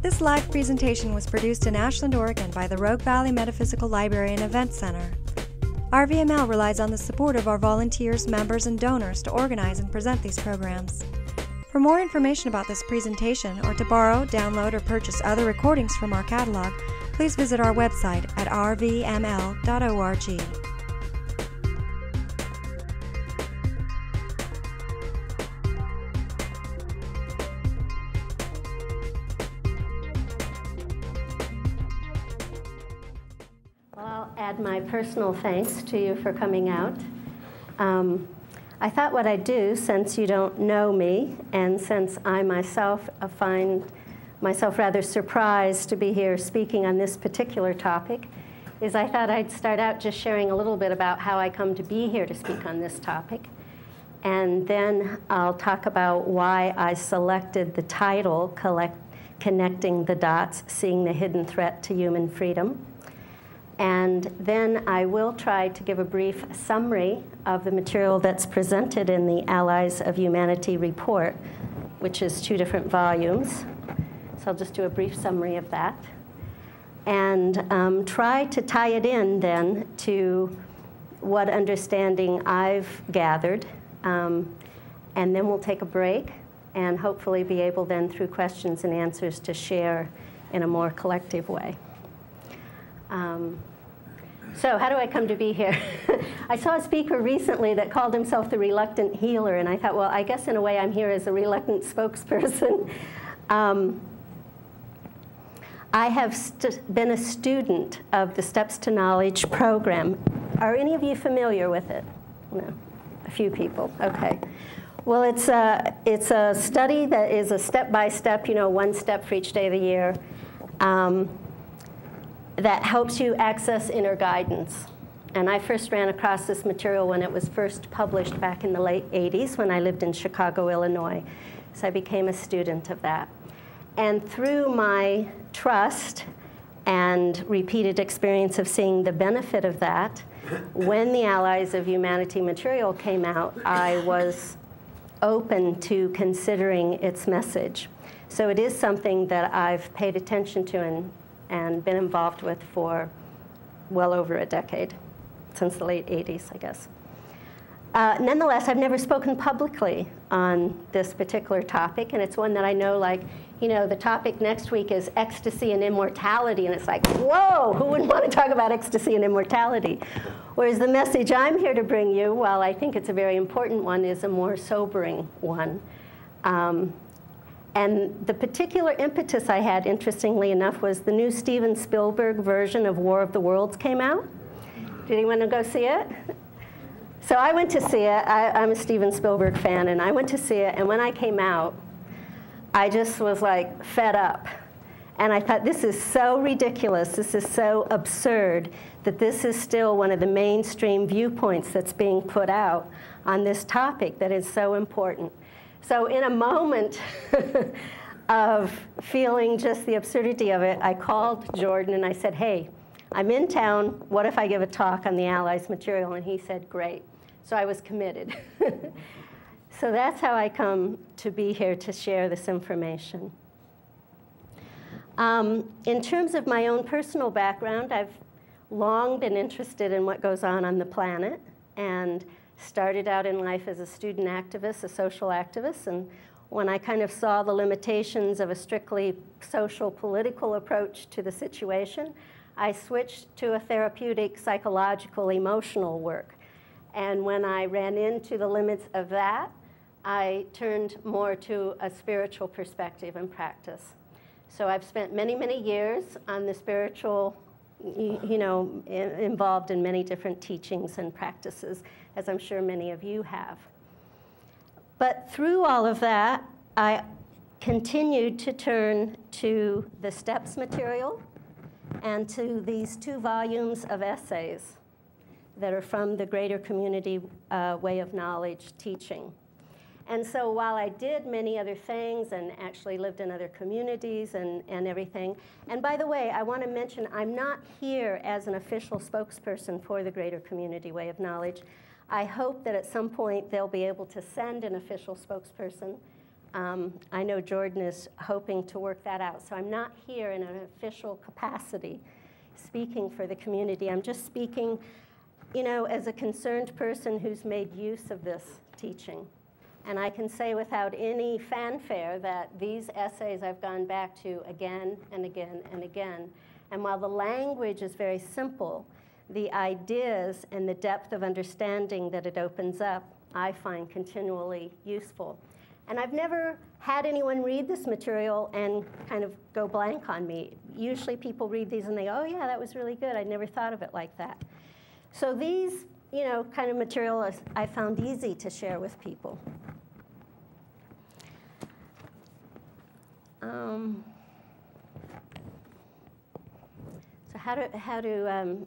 This live presentation was produced in Ashland, Oregon by the Rogue Valley Metaphysical Library and Event Center. RVML relies on the support of our volunteers, members, and donors to organize and present these programs. For more information about this presentation, or to borrow, download, or purchase other recordings from our catalog, please visit our website at rvml.org. Add my personal thanks to you for coming out. I thought what I'd do, since you don't know me, and since I myself find myself rather surprised to be here speaking on this particular topic, is I thought I'd start out just sharing a little bit about how I come to be here to speak on this topic. And then I'll talk about why I selected the title, Connecting the Dots, Seeing the Hidden Threat to Human Freedom. And then I will try to give a brief summary of the material that's presented in the Allies of Humanity report, which is 2 different volumes. So I'll just do a brief summary of that. And try to tie it in then to what understanding I've gathered. And then we'll take a break and hopefully be able then through questions and answers to share in a more collective way. So how do I come to be here? I saw a speaker recently that called himself the reluctant healer, and I thought, well, I guess in a way I'm here as a reluctant spokesperson. I have been a student of the Steps to Knowledge program. Are any of you familiar with it? No, a few people, okay. Well, it's a study that is a step-by-step, you know, 1 step for each day of the year. That helps you access inner guidance. And I first ran across this material when it was first published back in the late 80s when I lived in Chicago, Illinois. So I became a student of that. And through my trust and repeated experience of seeing the benefit of that, when the Allies of Humanity material came out, I was open to considering its message. So it is something that I've paid attention to and been involved with for well over a decade, since the late 80s, I guess. Nonetheless, I've never spoken publicly on this particular topic, and it's one that I know, like, you know, the topic next week is ecstasy and immortality, and it's like, whoa, who wouldn't want to talk about ecstasy and immortality? Whereas the message I'm here to bring you, while I think it's a very important one, is a more sobering one. And the particular impetus I had, interestingly enough, was the new Steven Spielberg version of War of the Worlds came out. Did anyone go see it? So I went to see it. I'm a Steven Spielberg fan, and I went to see it. And when I came out, I just was like fed up. And I thought, this is so ridiculous, this is so absurd, that this is still one of the mainstream viewpoints that's being put out on this topic that is so important. So in a moment of feeling just the absurdity of it, I called Jordan and I said, hey, I'm in town. What if I give a talk on the Allies material? And he said, great. So I was committed. So that's how I come to be here to share this information. In terms of my own personal background, I've long been interested in what goes on the planet, and started out in life as a student activist, a social activist, and when I kind of saw the limitations of a strictly social political approach to the situation, I switched to a therapeutic, psychological, emotional work. And when I ran into the limits of that, I turned more to a spiritual perspective and practice. So I've spent many, many years on the spiritual, you know, involved in many different teachings and practices, as I'm sure many of you have. But through all of that, I continued to turn to the STEPS material and to these 2 volumes of essays that are from the Greater Community Way of Knowledge teaching. And so while I did many other things and actually lived in other communities and everything, and by the way, I want to mention I'm not here as an official spokesperson for the Greater Community Way of Knowledge. I hope that at some point they'll be able to send an official spokesperson I know Jordan is hoping to work that out. So I'm not here in an official capacity speaking for the community. I'm just speaking, you know, as a concerned person who's made use of this teaching. And I can say without any fanfare that these essays I've gone back to again and again and again. And while the language is very simple, the ideas and the depth of understanding that it opens up, I find continually useful. And I've never had anyone read this material and kind of go blank on me. Usually people read these and they go, oh yeah, that was really good. I never thought of it like that. So these, you know, kind of material I found easy to share with people. So how to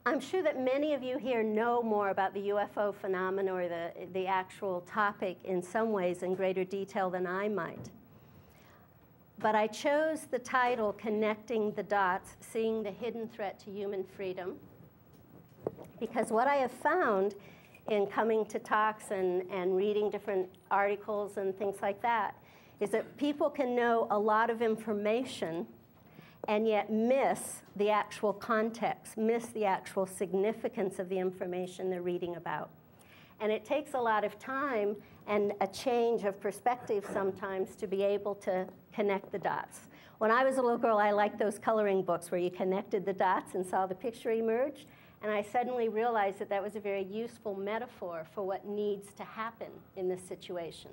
I'm sure that many of you here know more about the UFO phenomenon or the actual topic in some ways in greater detail than I might. But I chose the title, Connecting the Dots, Seeing the Hidden Threat to Human Freedom, because what I have found in coming to talks and reading different articles and things like that is that people can know a lot of information and yet miss the actual context, miss the actual significance of the information they're reading about. And it takes a lot of time and a change of perspective sometimes to be able to connect the dots. When I was a little girl, I liked those coloring books where you connected the dots and saw the picture emerge. And I suddenly realized that that was a very useful metaphor for what needs to happen in this situation.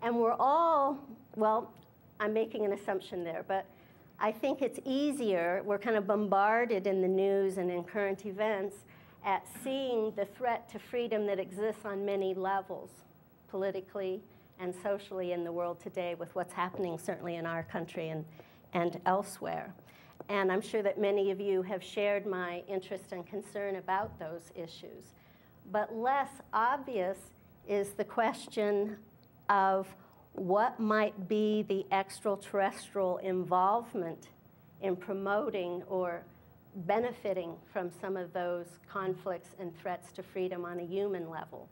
And we're all, well, I'm making an assumption there, but I think it's easier, we're kind of bombarded in the news and in current events at seeing the threat to freedom that exists on many levels, politically and socially in the world today with what's happening certainly in our country and elsewhere. And I'm sure that many of you have shared my interest and concern about those issues. But less obvious is the question of what might be the extraterrestrial involvement in promoting or benefiting from some of those conflicts and threats to freedom on a human level.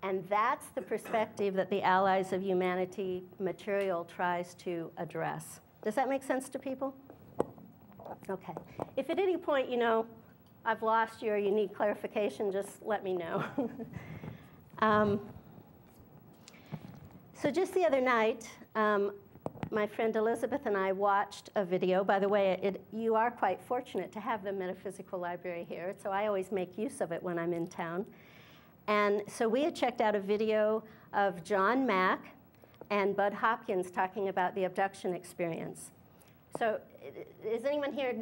And that's the perspective that the Allies of Humanity material tries to address. Does that make sense to people? Okay. If at any point, you know, I've lost you or you need clarification, just let me know. So just the other night, my friend Elizabeth and I watched a video. By the way, you are quite fortunate to have the Metaphysical Library here, so I always make use of it when I'm in town. And so we had checked out a video of John Mack and Bud Hopkins talking about the abduction experience. So is anyone here,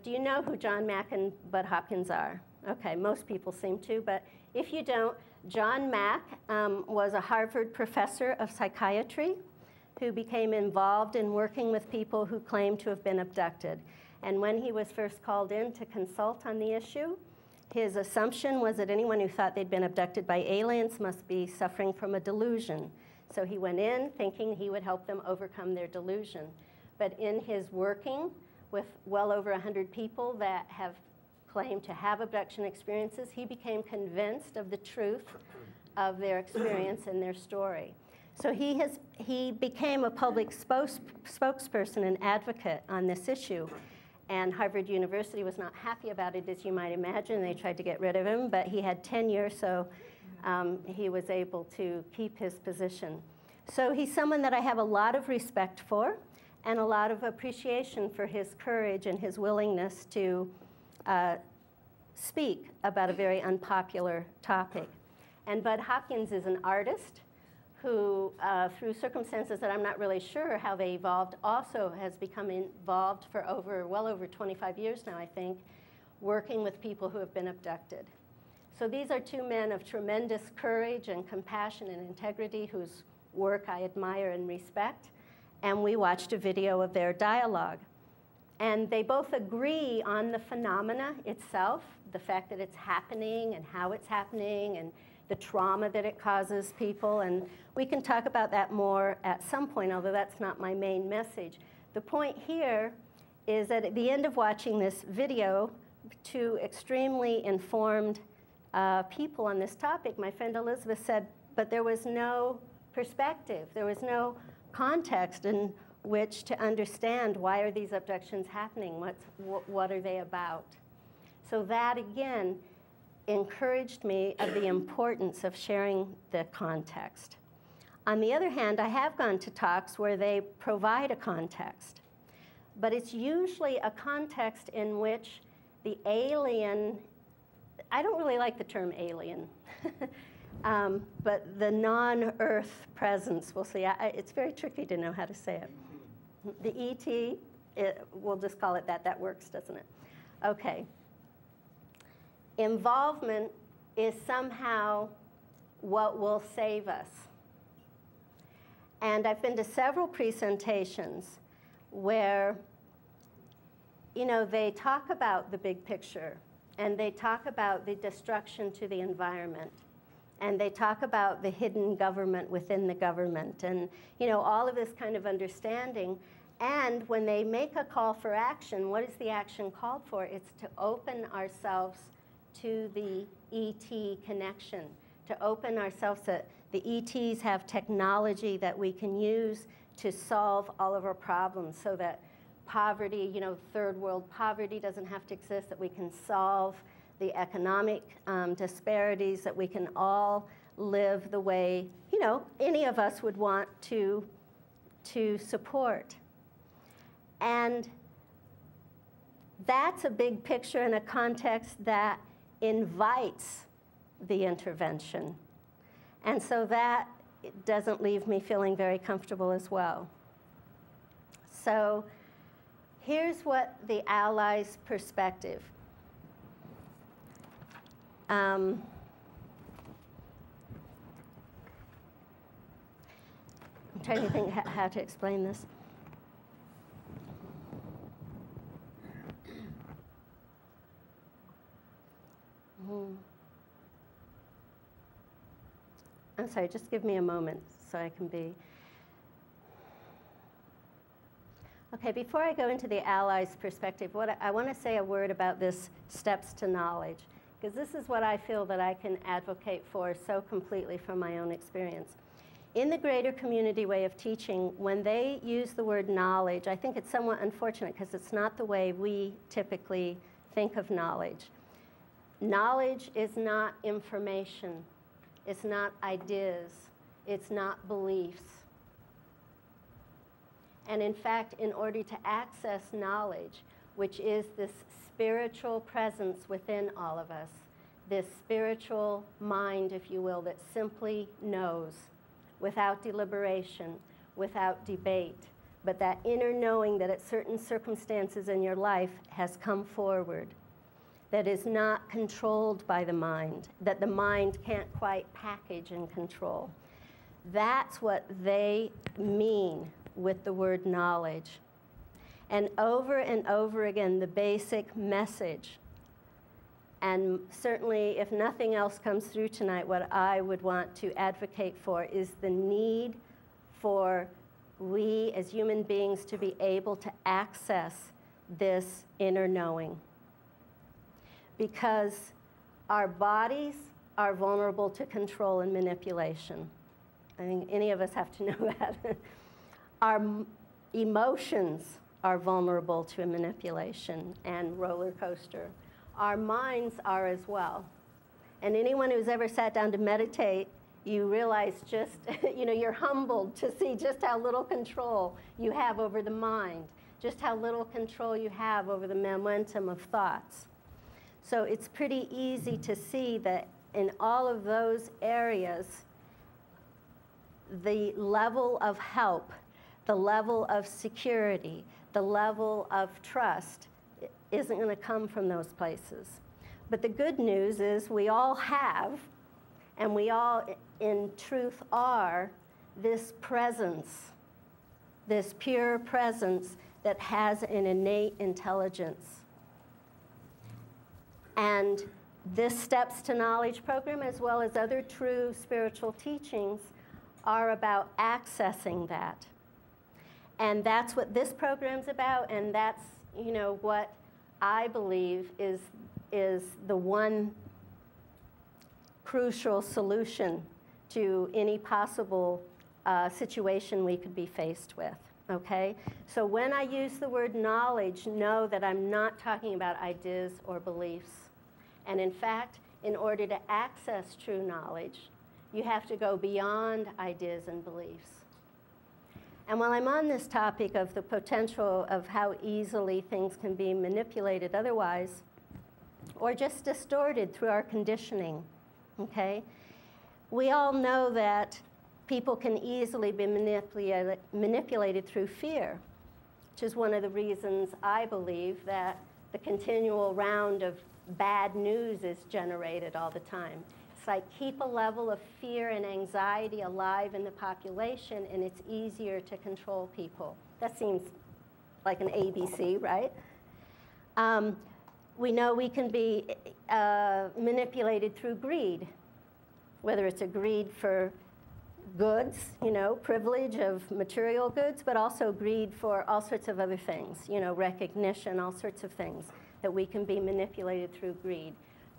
do you know who John Mack and Bud Hopkins are? Okay, most people seem to, but if you don't, John Mack was a Harvard professor of psychiatry who became involved in working with people who claimed to have been abducted. And when he was first called in to consult on the issue, his assumption was that anyone who thought they'd been abducted by aliens must be suffering from a delusion. So he went in thinking he would help them overcome their delusion. But in his working with well over 100 people that have claimed to have abduction experiences, he became convinced of the truth of their experience and their story. So he became a public spokesperson and advocate on this issue. And Harvard University was not happy about it, as you might imagine. They tried to get rid of him, but he had tenure, so he was able to keep his position. So he's someone that I have a lot of respect for and a lot of appreciation for his courage and his willingness to speak about a very unpopular topic. And Bud Hopkins is an artist who, through circumstances that I'm not really sure how they evolved, also has become involved for well over 25 years now, I think, working with people who have been abducted. So these are two men of tremendous courage and compassion and integrity whose work I admire and respect. And we watched a video of their dialogue. And they both agree on the phenomena itself, the fact that it's happening and how it's happening and the trauma that it causes people. And we can talk about that more at some point, although that's not my main message. The point here is that at the end of watching this video, two extremely informed people on this topic, my friend Elizabeth said, but there was no perspective. There was no context in which to understand why are these abductions happening, what are they about. So that, again, encouraged me of the importance of sharing the context. On the other hand, I have gone to talks where they provide a context, but it's usually a context in which the alien, I don't really like the term alien, but the non-Earth presence, we'll see. It's very tricky to know how to say it. The ET, we'll just call it that. That works, doesn't it? Okay. Involvement is somehow what will save us. And I've been to several presentations where, you know, they talk about the big picture, and they talk about the destruction to the environment, and they talk about the hidden government within the government, and, you know, all of this kind of understanding. And when they make a call for action, what is the action called for? It's to open ourselves to the ET connection, to open ourselves to the ETs have technology that we can use to solve all of our problems so that poverty, you know, third world poverty doesn't have to exist, that we can solve the economic disparities, that we can all live the way, you know, any of us would want to support. And that's a big picture in a context that invites the intervention. And so that doesn't leave me feeling very comfortable as well. So here's what the Allies' perspective. I'm trying to think how to explain this. I'm sorry, just give me a moment so I can be. Okay, before I go into the Allies' perspective, I want to say a word about this steps to knowledge, because this is what I feel that I can advocate for so completely from my own experience. In the greater community way of teaching, when they use the word knowledge, I think it's somewhat unfortunate because it's not the way we typically think of knowledge. Knowledge is not information. It's not ideas. It's not beliefs. And in fact, in order to access knowledge, which is this spiritual presence within all of us, this spiritual mind, if you will, that simply knows without deliberation, without debate, but that inner knowing that at certain circumstances in your life has come forward, that is not controlled by the mind, that the mind can't quite package and control. That's what they mean with the word knowledge. And over again, the basic message, and certainly if nothing else comes through tonight, what I would want to advocate for is the need for we as human beings to be able to access this inner knowing. Because our bodies are vulnerable to control and manipulation. I think any of us have to know that. Our emotions are vulnerable to manipulation and roller coaster. Our minds are as well. And anyone who's ever sat down to meditate, you realize just, you know, you're humbled to see just how little control you have over the mind, just how little control you have over the momentum of thoughts. So it's pretty easy to see that in all of those areas, the level of help, the level of security, the level of trust isn't going to come from those places. But the good news is we all have, and we all in truth are, this presence, this pure presence that has an innate intelligence. And this Steps to Knowledge program, as well as other true spiritual teachings, are about accessing that. And that's what this program's about, and that's, you know, what I believe is the one crucial solution to any possible situation we could be faced with, okay? So when I use the word knowledge, know that I'm not talking about ideas or beliefs. And in fact, in order to access true knowledge, you have to go beyond ideas and beliefs. And while I'm on this topic of the potential of how easily things can be manipulated otherwise, or just distorted through our conditioning, okay? We all know that people can easily be manipulated through fear, which is one of the reasons I believe that the continual round of bad news is generated all the time. It's like keep a level of fear and anxiety alive in the population, and it's easier to control people. That seems like an ABC, right? We know we can be manipulated through greed, whether it's a greed for goods, you know, privilege of material goods, but also greed for all sorts of other things, you know, recognition, all sorts of things that we can be manipulated through greed,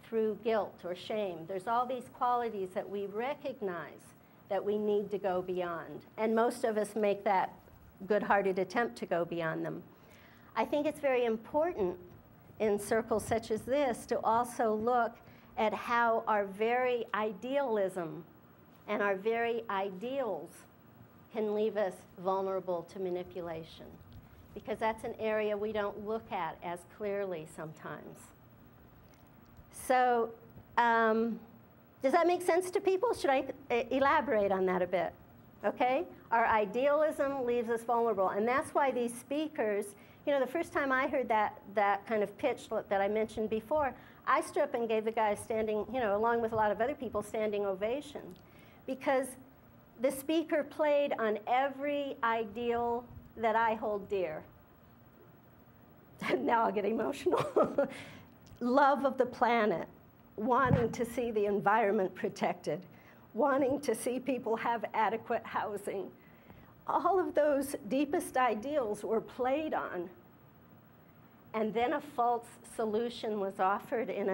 through guilt or shame. There's all these qualities that we recognize that we need to go beyond. And most of us make that good-hearted attempt to go beyond them. I think it's very important in circles such as this to also look at how our very idealism and our very ideals can leave us vulnerable to manipulation, because that's an area we don't look at as clearly sometimes. So does that make sense to people? Should I elaborate on that a bit? Okay? Our idealism leaves us vulnerable, and that's why these speakers, you know, the first time I heard that kind of pitch that I mentioned before, I stood up and gave the guy standing, you know, along with a lot of other people, standing ovation, because the speaker played on every ideal that I hold dear. Now I'll get emotional. Love of the planet, wanting to see the environment protected, wanting to see people have adequate housing. All of those deepest ideals were played on, and then a false solution was offered in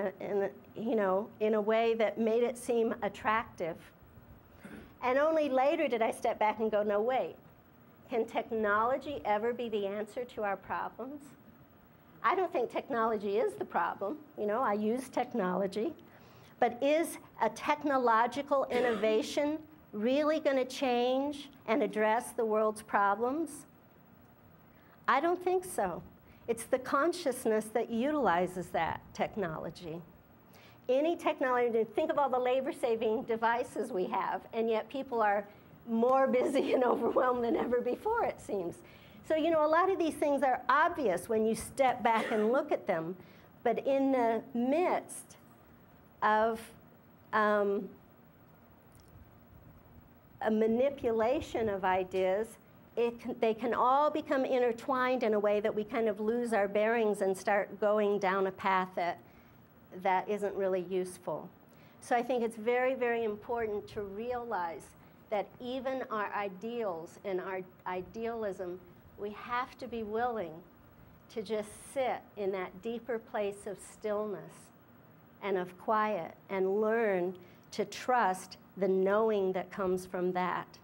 a way that made it seem attractive. And only later did I step back and go, no, wait. Can technology ever be the answer to our problems? I don't think technology is the problem. You know, I use technology. But is a technological innovation really going to change and address the world's problems? I don't think so. It's the consciousness that utilizes that technology. Any technology, think of all the labor-saving devices we have, and yet people are more busy and overwhelmed than ever before, it seems. So, you know, a lot of these things are obvious when you step back and look at them, but in the midst of a manipulation of ideas, they can all become intertwined in a way that we kind of lose our bearings and start going down a path that isn't really useful. So I think it's very, very important to realize that even our ideals and our idealism, we have to be willing to just sit in that deeper place of stillness and of quiet and learn to trust the knowing that comes from that.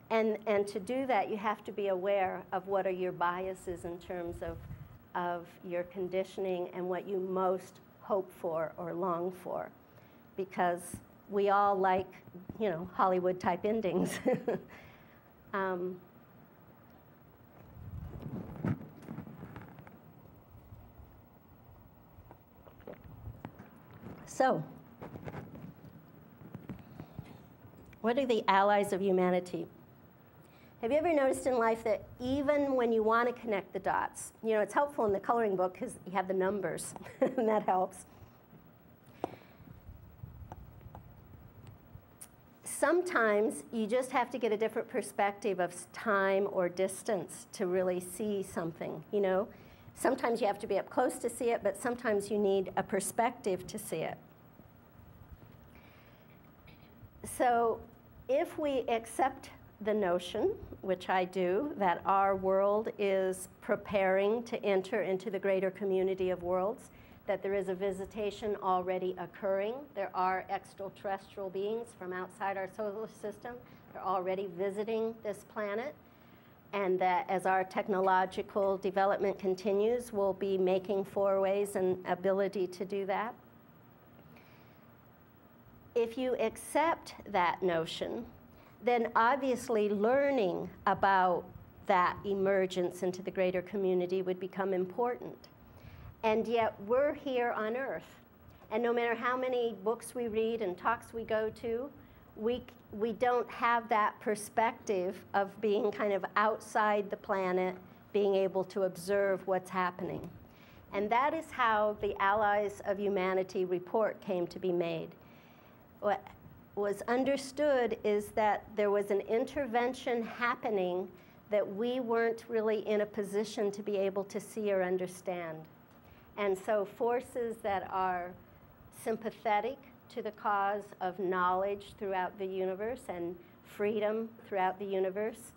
And to do that, you have to be aware of what are your biases in terms of your conditioning and what you most hope for or long for, because we all like, you know, Hollywood-type endings. So, what are the allies of humanity? Have you ever noticed in life that even when you want to connect the dots, you know, it's helpful in the coloring book because you have the numbers, and that helps. Sometimes you just have to get a different perspective of time or distance to really see something, you know. Sometimes you have to be up close to see it, but sometimes you need a perspective to see it. So if we accept the notion, which I do, that our world is preparing to enter into the greater community of worlds, that there is a visitation already occurring. There are extraterrestrial beings from outside our solar system. They're already visiting this planet. And that as our technological development continues, we'll be making forays and ability to do that. If you accept that notion, then obviously learning about that emergence into the greater community would become important. And yet we're here on Earth. And no matter how many books we read and talks we go to, we don't have that perspective of being kind of outside the planet, being able to observe what's happening. And that is how the Allies of Humanity report came to be made. What was understood is that there was an intervention happening that we weren't really in a position to be able to see or understand. And so forces that are sympathetic to the cause of knowledge throughout the universe and freedom throughout the universe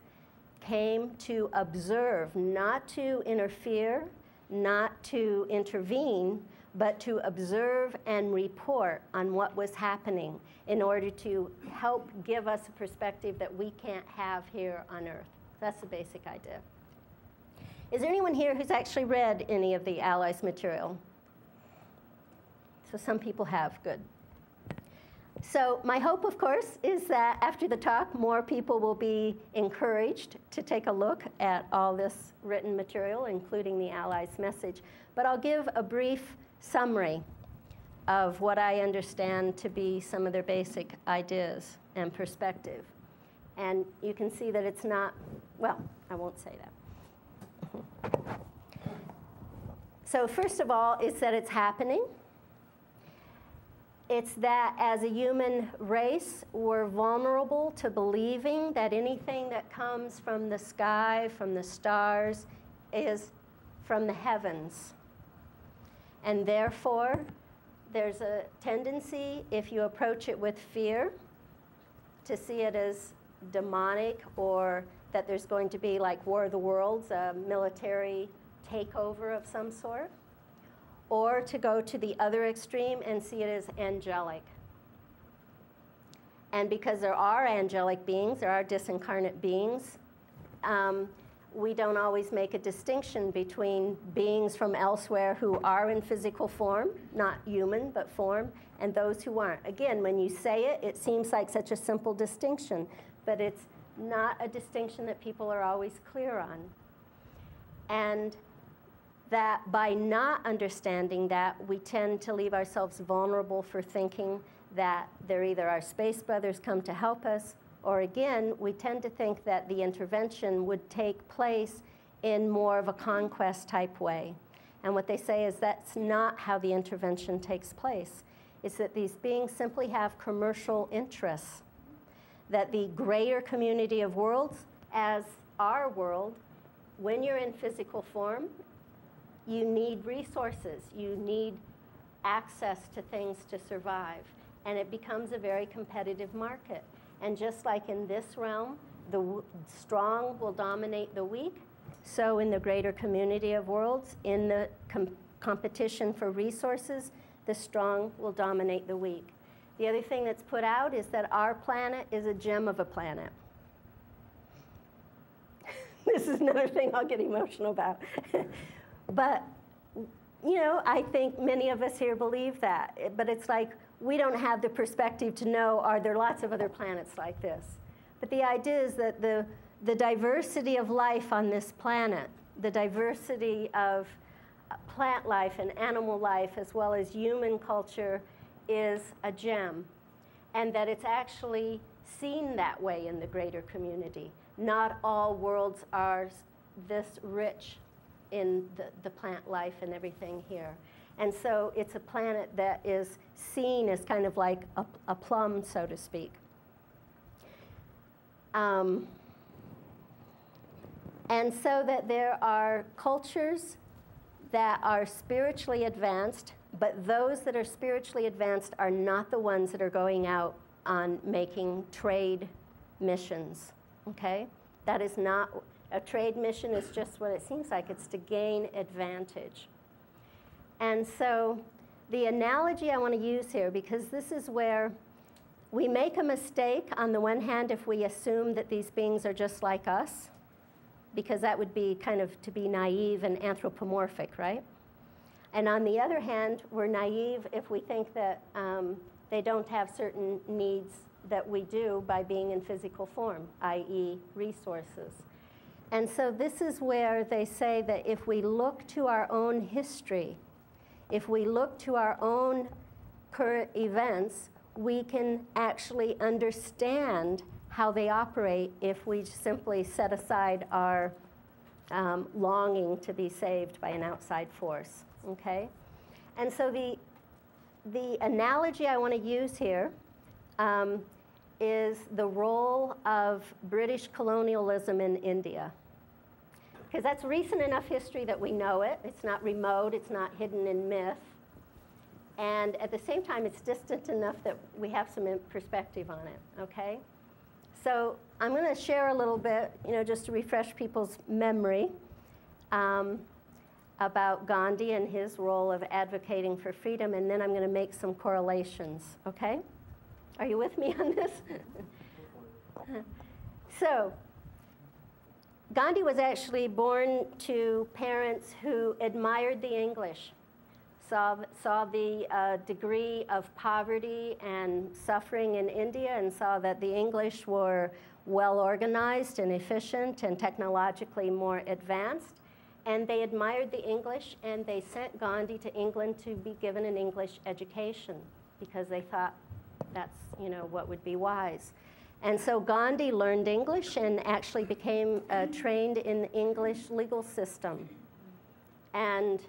came to observe, not to interfere, not to intervene, but to observe and report on what was happening in order to help give us a perspective that we can't have here on Earth. That's the basic idea. Is there anyone here who's actually read any of the Allies material? So some people have, good. So my hope, of course, is that after the talk, more people will be encouraged to take a look at all this written material, including the Allies' message. But I'll give a brief summary of what I understand to be some of their basic ideas and perspective. And you can see that it's not, well, I won't say that. So first of all, it's that it's happening. It's that as a human race, we're vulnerable to believing that anything that comes from the sky, from the stars, is from the heavens. And therefore, there's a tendency, if you approach it with fear, to see it as demonic, or that there's going to be like War of the Worlds, a military takeover of some sort. Or to go to the other extreme and see it as angelic. And because there are angelic beings, there are disincarnate beings, we don't always make a distinction between beings from elsewhere who are in physical form, not human, but form, and those who aren't. Again, when you say it, it seems like such a simple distinction, but it's not a distinction that people are always clear on. And that by not understanding that, we tend to leave ourselves vulnerable for thinking that they're either our space brothers come to help us, or again, we tend to think that the intervention would take place in more of a conquest type way. And what they say is that's not how the intervention takes place. It's that these beings simply have commercial interests, that the greater community of worlds, as our world, when you're in physical form, you need resources, you need access to things to survive, and it becomes a very competitive market. And just like in this realm, the strong will dominate the weak, so in the greater community of worlds, in the competition for resources, the strong will dominate the weak. The other thing that's put out is that our planet is a gem of a planet. This is another thing I'll get emotional about. But, you know, I think many of us here believe that. But it's like we don't have the perspective to know, are there lots of other planets like this? But the idea is that the diversity of life on this planet, the diversity of plant life and animal life, as well as human culture, is a gem. And that it's actually seen that way in the greater community. Not all worlds are this rich in the plant life and everything here. And so it's a planet that is seen as kind of like a plum, so to speak. And so that there are cultures that are spiritually advanced, but those that are spiritually advanced are not the ones that are going out on making trade missions, okay? That is not, a trade mission is just what it seems like. It's to gain advantage. And so the analogy I want to use here, because this is where we make a mistake on the one hand if we assume that these beings are just like us, because that would be kind of to be naive and anthropomorphic, right? And on the other hand, we're naive if we think that they don't have certain needs that we do by being in physical form, i.e. resources. And so this is where they say that if we look to our own history, if we look to our own current events, we can actually understand how they operate if we simply set aside our longing to be saved by an outside force, okay? And so the analogy I want to use here is the role of British colonialism in India. Because that's recent enough history that we know it. It's not remote, it's not hidden in myth. And at the same time, it's distant enough that we have some perspective on it, okay? So I'm going to share a little bit, just to refresh people's memory about Gandhi and his role of advocating for freedom, and then I'm going to make some correlations, okay? Are you with me on this? So Gandhi was actually born to parents who admired the English, saw the degree of poverty and suffering in India, and saw that the English were well organized and efficient and technologically more advanced. And they admired the English, and they sent Gandhi to England to be given an English education because they thought that's what would be wise. And so Gandhi learned English and actually became trained in the English legal system, and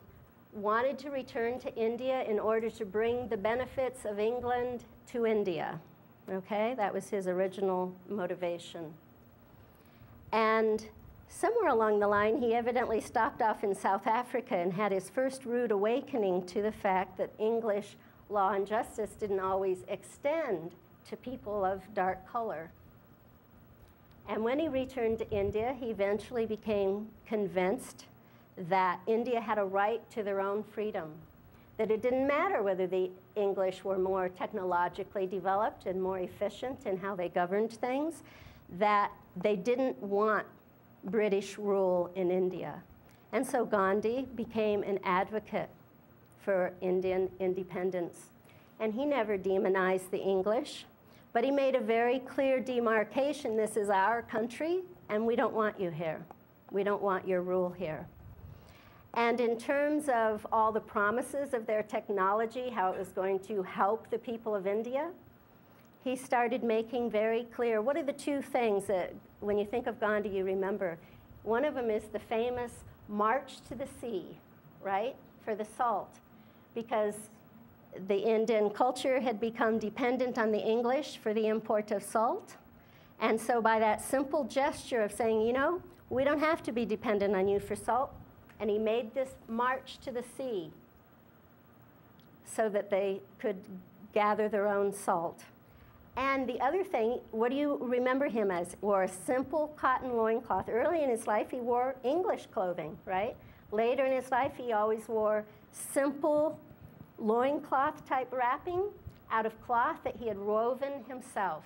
wanted to return to India in order to bring the benefits of England to India. Okay, that was his original motivation. And somewhere along the line, he evidently stopped off in South Africa and had his first rude awakening to the fact that English law and justice didn't always extend to people of dark color. And when he returned to India, he eventually became convinced that India had a right to their own freedom, that it didn't matter whether the English were more technologically developed and more efficient in how they governed things, that they didn't want British rule in India. And so Gandhi became an advocate for Indian independence. And he never demonized the English, but he made a very clear demarcation. This is our country, and we don't want you here. We don't want your rule here. And in terms of all the promises of their technology, how it was going to help the people of India, he started making very clear, what are the two things that when you think of Gandhi you remember? One of them is the famous march to the sea, right, for the salt, because the Indian culture had become dependent on the English for the import of salt. And so by that simple gesture of saying, we don't have to be dependent on you for salt, and he made this march to the sea so that they could gather their own salt. And the other thing, what do you remember him as? Wore a simple cotton loincloth. Early in his life, he wore English clothing, right? Later in his life, he always wore simple loincloth type wrapping out of cloth that he had woven himself.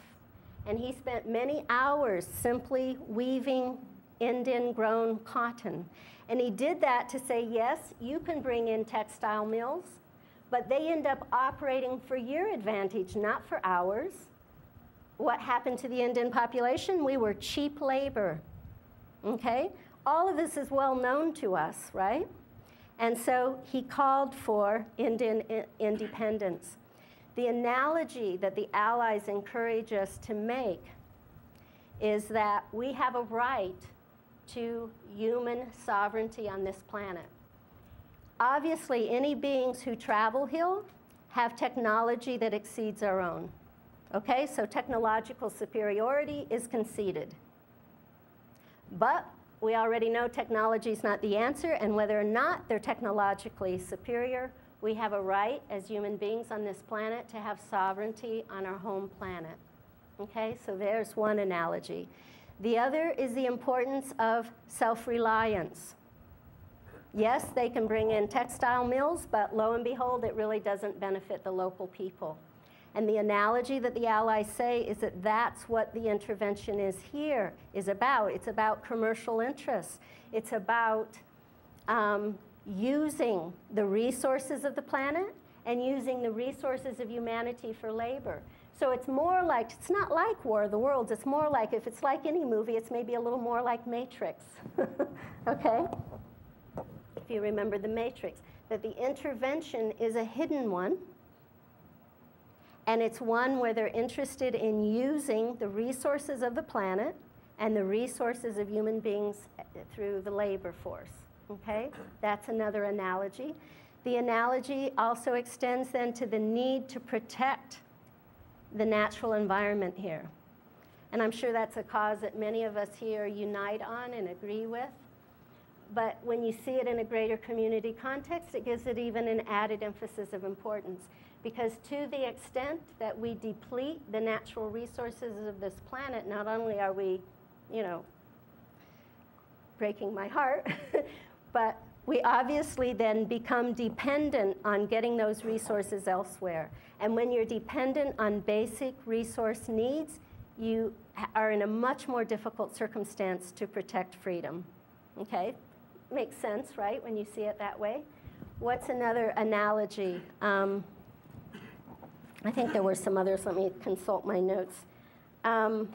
And he spent many hours simply weaving Indian-grown cotton. And he did that to say, yes, you can bring in textile mills, but they end up operating for your advantage, not for ours. What happened to the Indian population? We were cheap labor, okay? All of this is well known to us, right? And so he called for Indian independence. The analogy that the Allies encourage us to make is that we have a right to human sovereignty on this planet. Obviously, any beings who travel here have technology that exceeds our own. Okay, so technological superiority is conceded. But we already know technology is not the answer, and whether or not they're technologically superior, we have a right as human beings on this planet to have sovereignty on our home planet. Okay, so there's one analogy. The other is the importance of self-reliance. Yes, they can bring in textile mills, but lo and behold, it really doesn't benefit the local people. And the analogy that the Allies say is that that's what the intervention is here, is about. It's about commercial interests. It's about using the resources of the planet and using the resources of humanity for labor. So it's more like, it's not like War of the Worlds, it's more like, if it's like any movie, it's maybe a little more like Matrix, okay? If you remember the Matrix, that the intervention is a hidden one, and it's one where they're interested in using the resources of the planet and the resources of human beings through the labor force, okay? That's another analogy. The analogy also extends then to the need to protect the natural environment here. And I'm sure that's a cause that many of us here unite on and agree with. But when you see it in a greater community context, it gives it even an added emphasis of importance. Because to the extent that we deplete the natural resources of this planet, not only are we, you know, breaking my heart, but we obviously then become dependent on getting those resources elsewhere. And when you're dependent on basic resource needs, you are in a much more difficult circumstance to protect freedom. Okay? Makes sense, right, when you see it that way? What's another analogy? I think there were some others. Let me consult my notes. Well,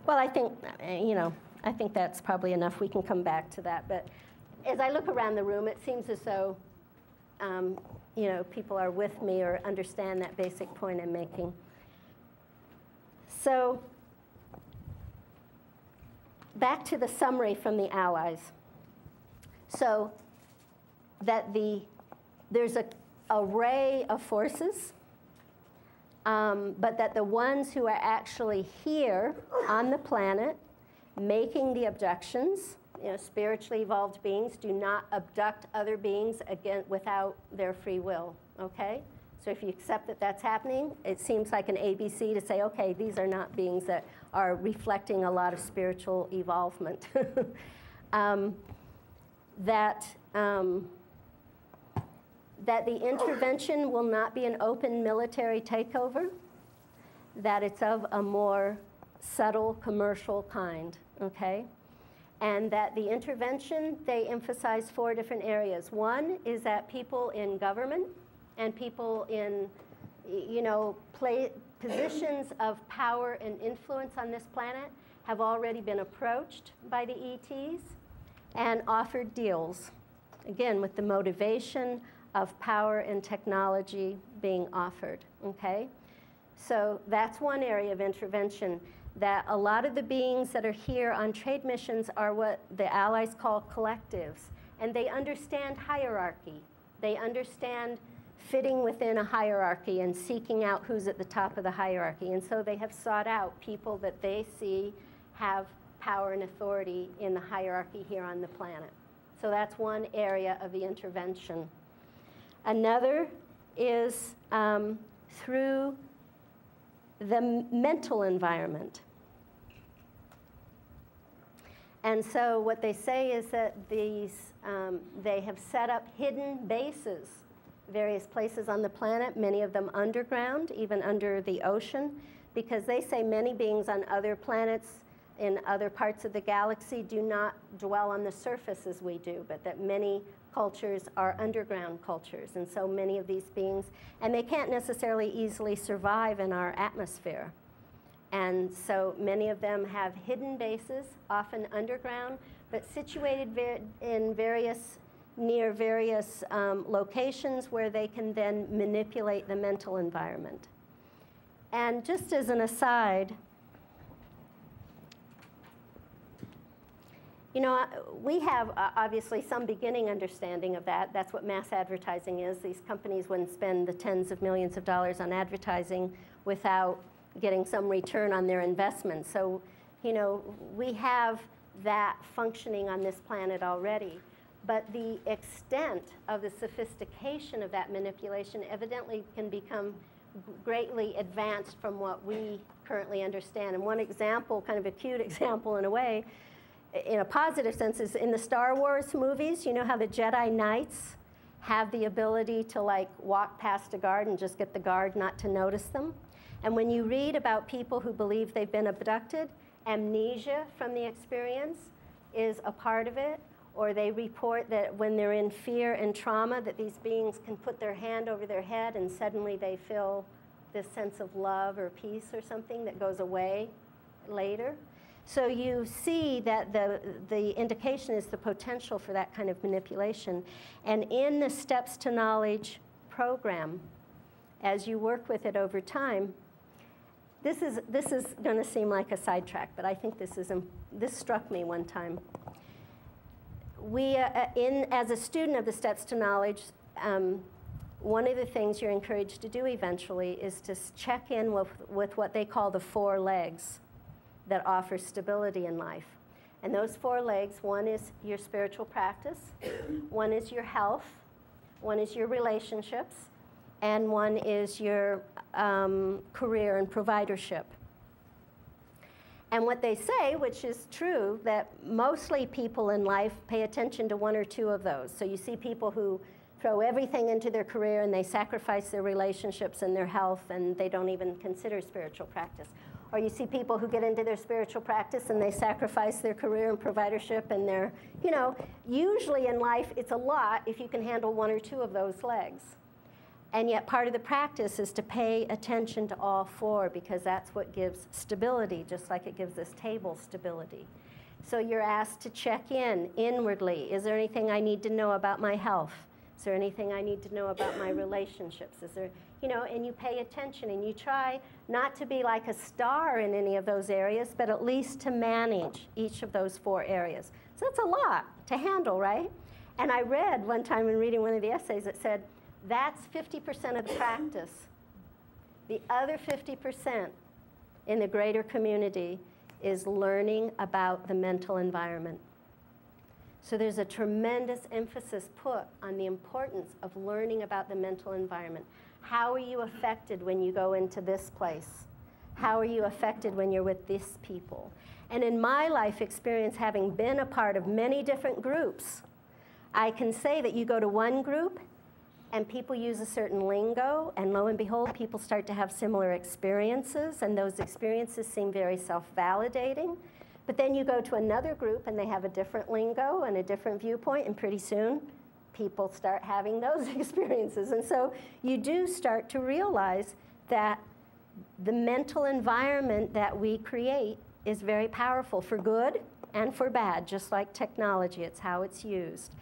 I think, you know, I think that's probably enough. We can come back to that. But as I look around the room, it seems as though, you know, people are with me or understand that basic point I'm making. So back to the summary from the Allies. So that there's an array of forces, but that the ones who are actually here on the planet making the abductions, you know, spiritually evolved beings do not abduct other beings again without their free will, okay? So if you accept that that's happening, it seems like an ABC to say, okay, these are not beings that are reflecting a lot of spiritual evolvement. That the intervention will not be an open military takeover, that it's of a more subtle commercial kind, okay? And that the intervention, they emphasize 4 different areas. One is that people in government and people in, you know, positions of power and influence on this planet have already been approached by the ETs and offered deals, again, with the motivation of power and technology being offered, okay? So that's one area of intervention, that a lot of the beings that are here on trade missions are what the Allies call collectives, and they understand hierarchy. They understand fitting within a hierarchy and seeking out who's at the top of the hierarchy, and so they have sought out people that they see have power and authority in the hierarchy here on the planet. So that's one area of the intervention. Another is through the mental environment. And so what they say is that these, they have set up hidden bases, various places on the planet, many of them underground, even under the ocean, because they say many beings on other planets in other parts of the galaxy do not dwell on the surface as we do, but that many cultures are underground cultures, and so many of these beings, and they can't necessarily easily survive in our atmosphere. And so many of them have hidden bases, often underground, but situated in near various locations where they can then manipulate the mental environment. And just as an aside, you know, we have obviously some beginning understanding of that. That's what mass advertising is. These companies wouldn't spend the tens of millions of dollars on advertising without getting some return on their investment. So, you know, we have that functioning on this planet already. But the extent of the sophistication of that manipulation evidently can become greatly advanced from what we currently understand. And one example, kind of a cute example in a way, in a positive sense, is in the Star Wars movies, you know how the Jedi Knights have the ability to like walk past a guard and just get the guard not to notice them? And when you read about people who believe they've been abducted, amnesia from the experience is a part of it, or they report that when they're in fear and trauma that these beings can put their hand over their head and suddenly they feel this sense of love or peace or something that goes away later. So you see that the indication is the potential for that kind of manipulation. And in the Steps to Knowledge program, as you work with it over time, this is going to seem like a sidetrack, but I think this struck me one time. We, as a student of the Steps to Knowledge, one of the things you're encouraged to do eventually is to check in with what they call the 4 legs that offer stability in life. And those 4 legs, one is your spiritual practice, one is your health, one is your relationships, and one is your career and providership. And what they say, which is true, that mostly people in life pay attention to 1 or 2 of those. So you see people who throw everything into their career and they sacrifice their relationships and their health and they don't even consider spiritual practice. Or you see people who get into their spiritual practice and they sacrifice their career and providership and they're, you know, usually in life it's a lot if you can handle 1 or 2 of those legs. And yet part of the practice is to pay attention to all 4 because that's what gives stability, just like it gives this table stability. So you're asked to check in inwardly. Is there anything I need to know about my health? Is there anything I need to know about my relationships? Is there, you know, and you pay attention and you try not to be like a star in any of those areas, but at least to manage each of those 4 areas. So that's a lot to handle, right? And I read one time in reading one of the essays that said, that's 50% of the practice. The other 50% in the greater community is learning about the mental environment. So there's a tremendous emphasis put on the importance of learning about the mental environment. How are you affected when you go into this place? How are you affected when you're with these people? And in my life experience, having been a part of many different groups, I can say that you go to one group and people use a certain lingo, and lo and behold, people start to have similar experiences, and those experiences seem very self-validating. But then you go to another group, and they have a different lingo and a different viewpoint, and pretty soon, people start having those experiences. And so you do start to realize that the mental environment that we create is very powerful for good and for bad, just like technology. It's how it's used.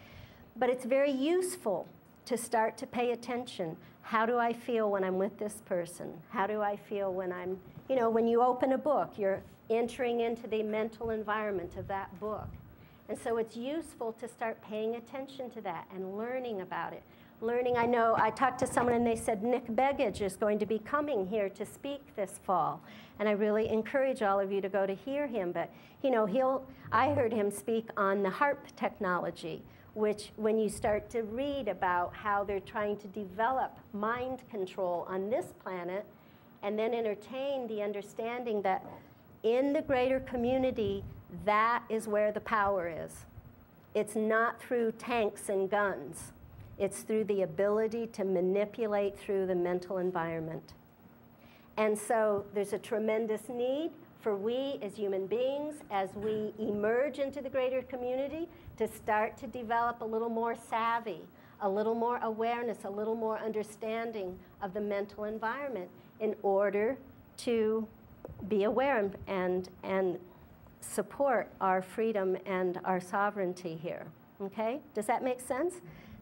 But it's very useful to start to pay attention. How do I feel when I'm with this person? How do I feel when I'm, you know, when you open a book, you're entering into the mental environment of that book. And so it's useful to start paying attention to that and learning about it. Learning, I know, I talked to someone and they said Nick Begich is going to be coming here to speak this fall. And I really encourage all of you to go to hear him. But, you know, I heard him speak on the HARP technology, which when you start to read about how they're trying to develop mind control on this planet and then entertain the understanding that in the greater community, that is where the power is. It's not through tanks and guns. It's through the ability to manipulate through the mental environment. And so there's a tremendous need for we as human beings, as we emerge into the greater community, to start to develop a little more savvy, a little more awareness, a little more understanding of the mental environment in order to be aware and support our freedom and our sovereignty here. Okay? Does that make sense?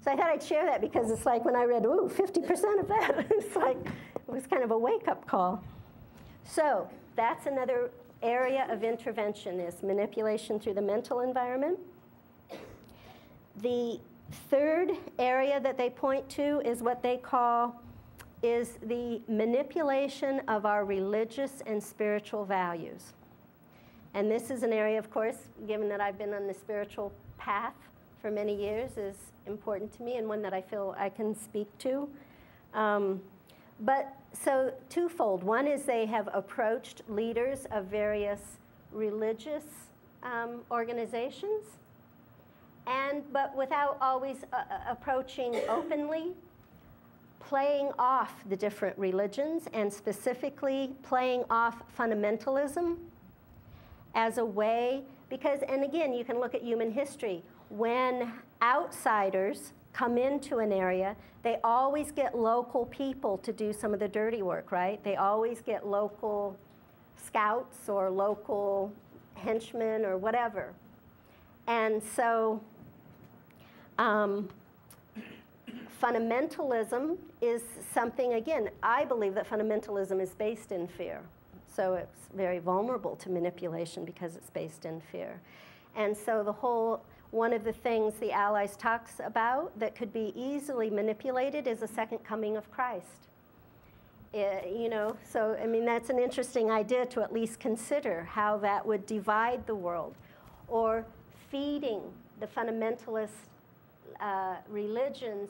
So I thought I'd share that because it's like when I read, ooh, 50% of that, it's like, it was kind of a wake-up call. So that's another area of intervention, is manipulation through the mental environment. The third area that they point to is what they call is the manipulation of our religious and spiritual values. And this is an area, of course, given that I've been on the spiritual path for many years, is important to me and one that I feel I can speak to. But so twofold. One is they have approached leaders of various religious organizations, but without always approaching openly, playing off the different religions, and specifically playing off fundamentalism as a way, because, and again, you can look at human history. When outsiders come into an area, they always get local people to do some of the dirty work, right? They always get local scouts or local henchmen or whatever. And so fundamentalism is something, again, I believe that fundamentalism is based in fear. So it's very vulnerable to manipulation because it's based in fear. And so one of the things the Allies talks about that could be easily manipulated is a second coming of Christ. So I mean, that's an interesting idea to at least consider how that would divide the world, or feeding the fundamentalist religions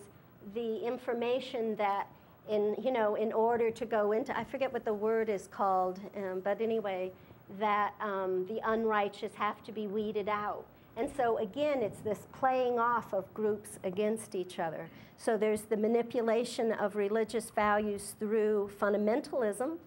the information that in order to go into, I forget what the word is called, but anyway, that the unrighteous have to be weeded out. And so again, it's this playing off of groups against each other. So there's the manipulation of religious values through fundamentalism,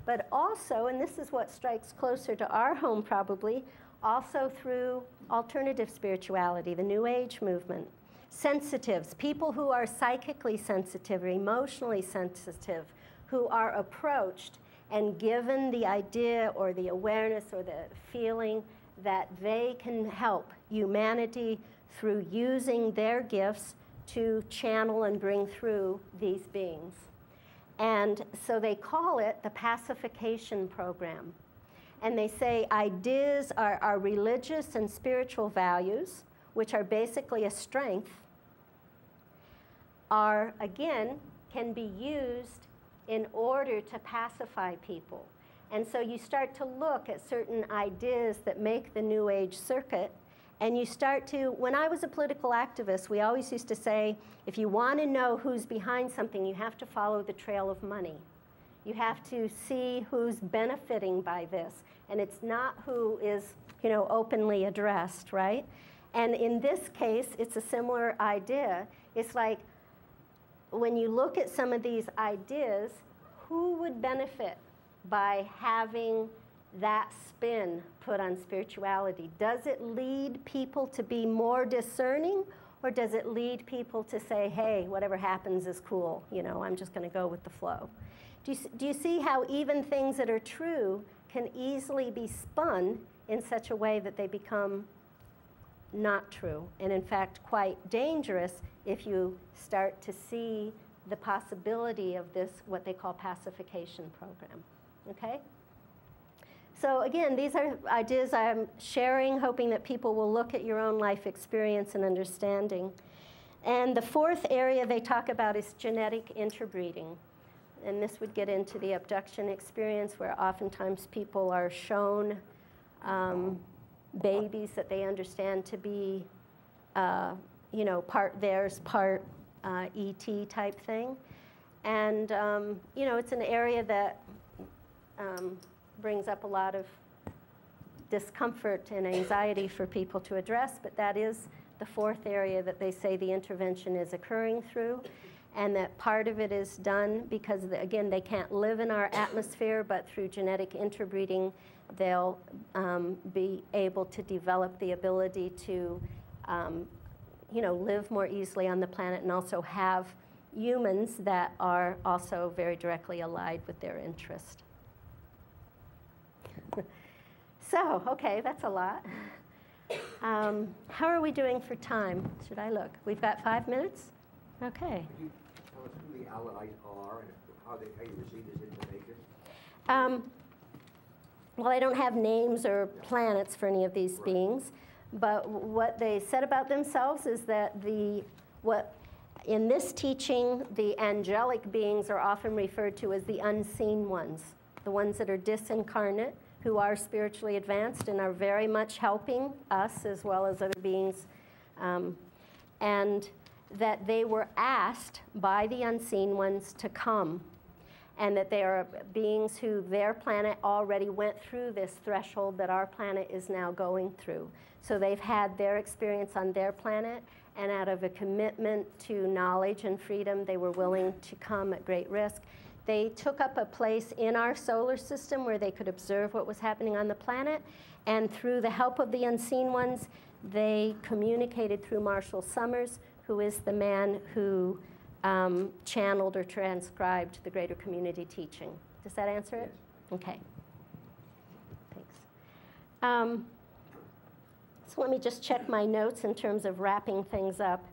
but also, and this is what strikes closer to our home probably, also through alternative spirituality, the New Age movement. Sensitives, people who are psychically sensitive or emotionally sensitive, who are approached and given the idea or the awareness or the feeling that they can help humanity through using their gifts to channel and bring through these beings. And so they call it the pacification program. And they say ideas are religious and spiritual values, which are basically a strength, are, again, can be used in order to pacify people. And so you start to look at certain ideas that make the New Age circuit, and you start to, when I was a political activist, we always used to say, if you want to know who's behind something, you have to follow the trail of money. You have to see who's benefiting by this. And it's not who is, openly addressed, right? And in this case, it's a similar idea. It's like, when you look at some of these ideas, who would benefit by having that spin put on spirituality? Does it lead people to be more discerning, or does it lead people to say, hey, whatever happens is cool, I'm just going to go with the flow? Do you see how even things that are true can easily be spun in such a way that they become not true, and in fact quite dangerous if you start to see the possibility of this, what they call pacification program, okay? So again, these are ideas I'm sharing, hoping that people will look at your own life experience and understanding. And the fourth area they talk about is genetic interbreeding. And this would get into the abduction experience, where oftentimes people are shown babies that they understand to be, part theirs, part ET type thing. And, it's an area that brings up a lot of discomfort and anxiety for people to address, but that is the fourth area that they say the intervention is occurring through, and that part of it is done because, again, they can't live in our atmosphere, but through genetic interbreeding, they'll be able to develop the ability to, live more easily on the planet, and also have humans that are also very directly allied with their interest. So, okay, that's a lot. How are we doing for time? Should I look? We've got 5 minutes? Okay. Could you tell us who the allies are and how you receive this information? Well, I don't have names or planets for any of these beings, but what they said about themselves is that in this teaching, the angelic beings are often referred to as the unseen ones, the ones that are disincarnate, who are spiritually advanced and are very much helping us as well as other beings, and that they were asked by the unseen ones to come and that they are beings who their planet already went through this threshold that our planet is now going through. So they've had their experience on their planet, and out of a commitment to knowledge and freedom, they were willing to come at great risk. They took up a place in our solar system where they could observe what was happening on the planet, and through the help of the unseen ones, they communicated through Marshall Summers, who is the man who channeled or transcribed the greater community teaching. Does that answer it? Okay. Thanks. So let me just check my notes in terms of wrapping things up.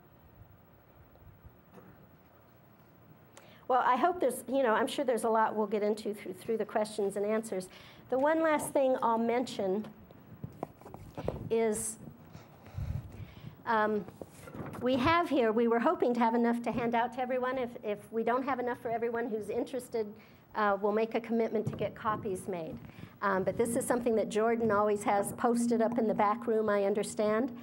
Well, I hope there's, I'm sure there's a lot we'll get into through the questions and answers. The one last thing I'll mention is we have here, we were hoping to have enough to hand out to everyone. If we don't have enough for everyone who's interested, we'll make a commitment to get copies made. But this is something that Jordan always has posted up in the back room, I understand.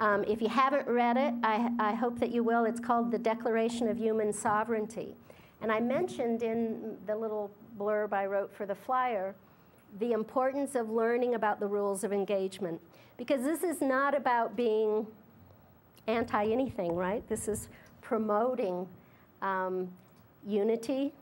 If you haven't read it, I hope that you will. It's called The Declaration of Human Sovereignty. And I mentioned in the little blurb I wrote for the flyer the importance of learning about the rules of engagement. Because this is not about being anti-anything, right? This is promoting unity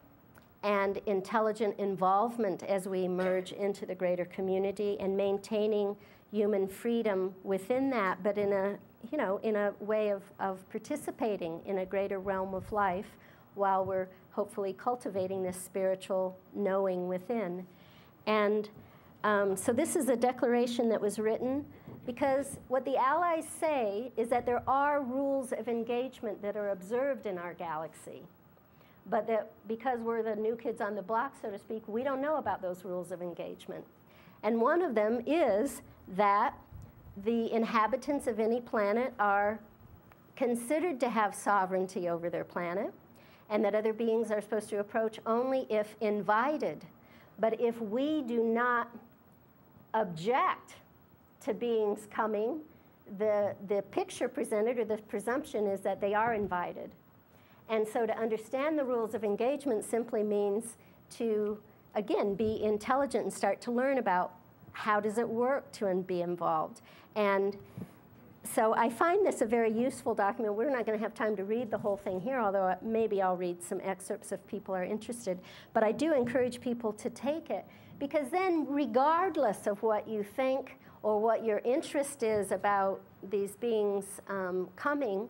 and intelligent involvement as we emerge into the greater community, and maintaining human freedom within that, but in a way of participating in a greater realm of life while we're hopefully cultivating this spiritual knowing within. And so this is a declaration that was written because what the Allies say is that there are rules of engagement that are observed in our galaxy, but that because we're the new kids on the block, so to speak, we don't know about those rules of engagement. And one of them is that the inhabitants of any planet are considered to have sovereignty over their planet, and that other beings are supposed to approach only if invited. But if we do not object to beings coming, the picture presented, or the presumption, is that they are invited. And so to understand the rules of engagement simply means to, again, be intelligent and start to learn about how does it work to be involved. And so I find this a very useful document. We're not going to have time to read the whole thing here, although maybe I'll read some excerpts if people are interested. But I do encourage people to take it, because then regardless of what you think or what your interest is about these beings coming,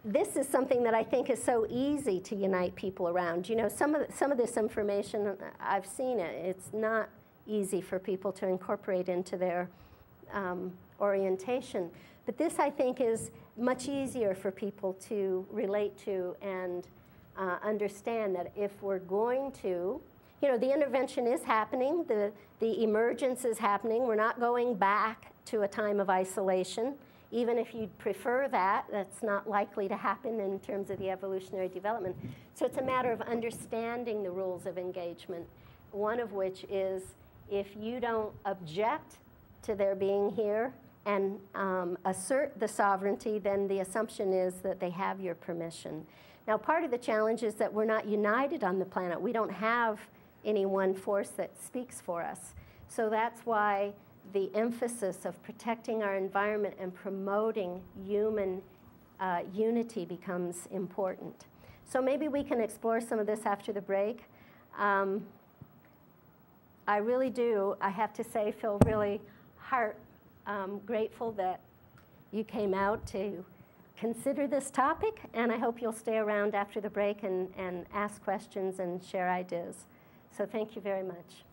this is something that I think is so easy to unite people around. You know, some of this information, I've seen it. It's not easy for people to incorporate into their orientation. But this, I think, is much easier for people to relate to and understand that if we're going to, the intervention is happening, the emergence is happening. We're not going back to a time of isolation. Even if you'd prefer that, that's not likely to happen in terms of the evolutionary development. So it's a matter of understanding the rules of engagement, one of which is if you don't object to their being here and assert the sovereignty, then the assumption is that they have your permission. Now, part of the challenge is that we're not united on the planet. We don't have any one force that speaks for us. So that's why the emphasis of protecting our environment and promoting human unity becomes important. So maybe we can explore some of this after the break. I really do, I have to say, feel really grateful that you came out to consider this topic, and I hope you'll stay around after the break and ask questions and share ideas. So thank you very much.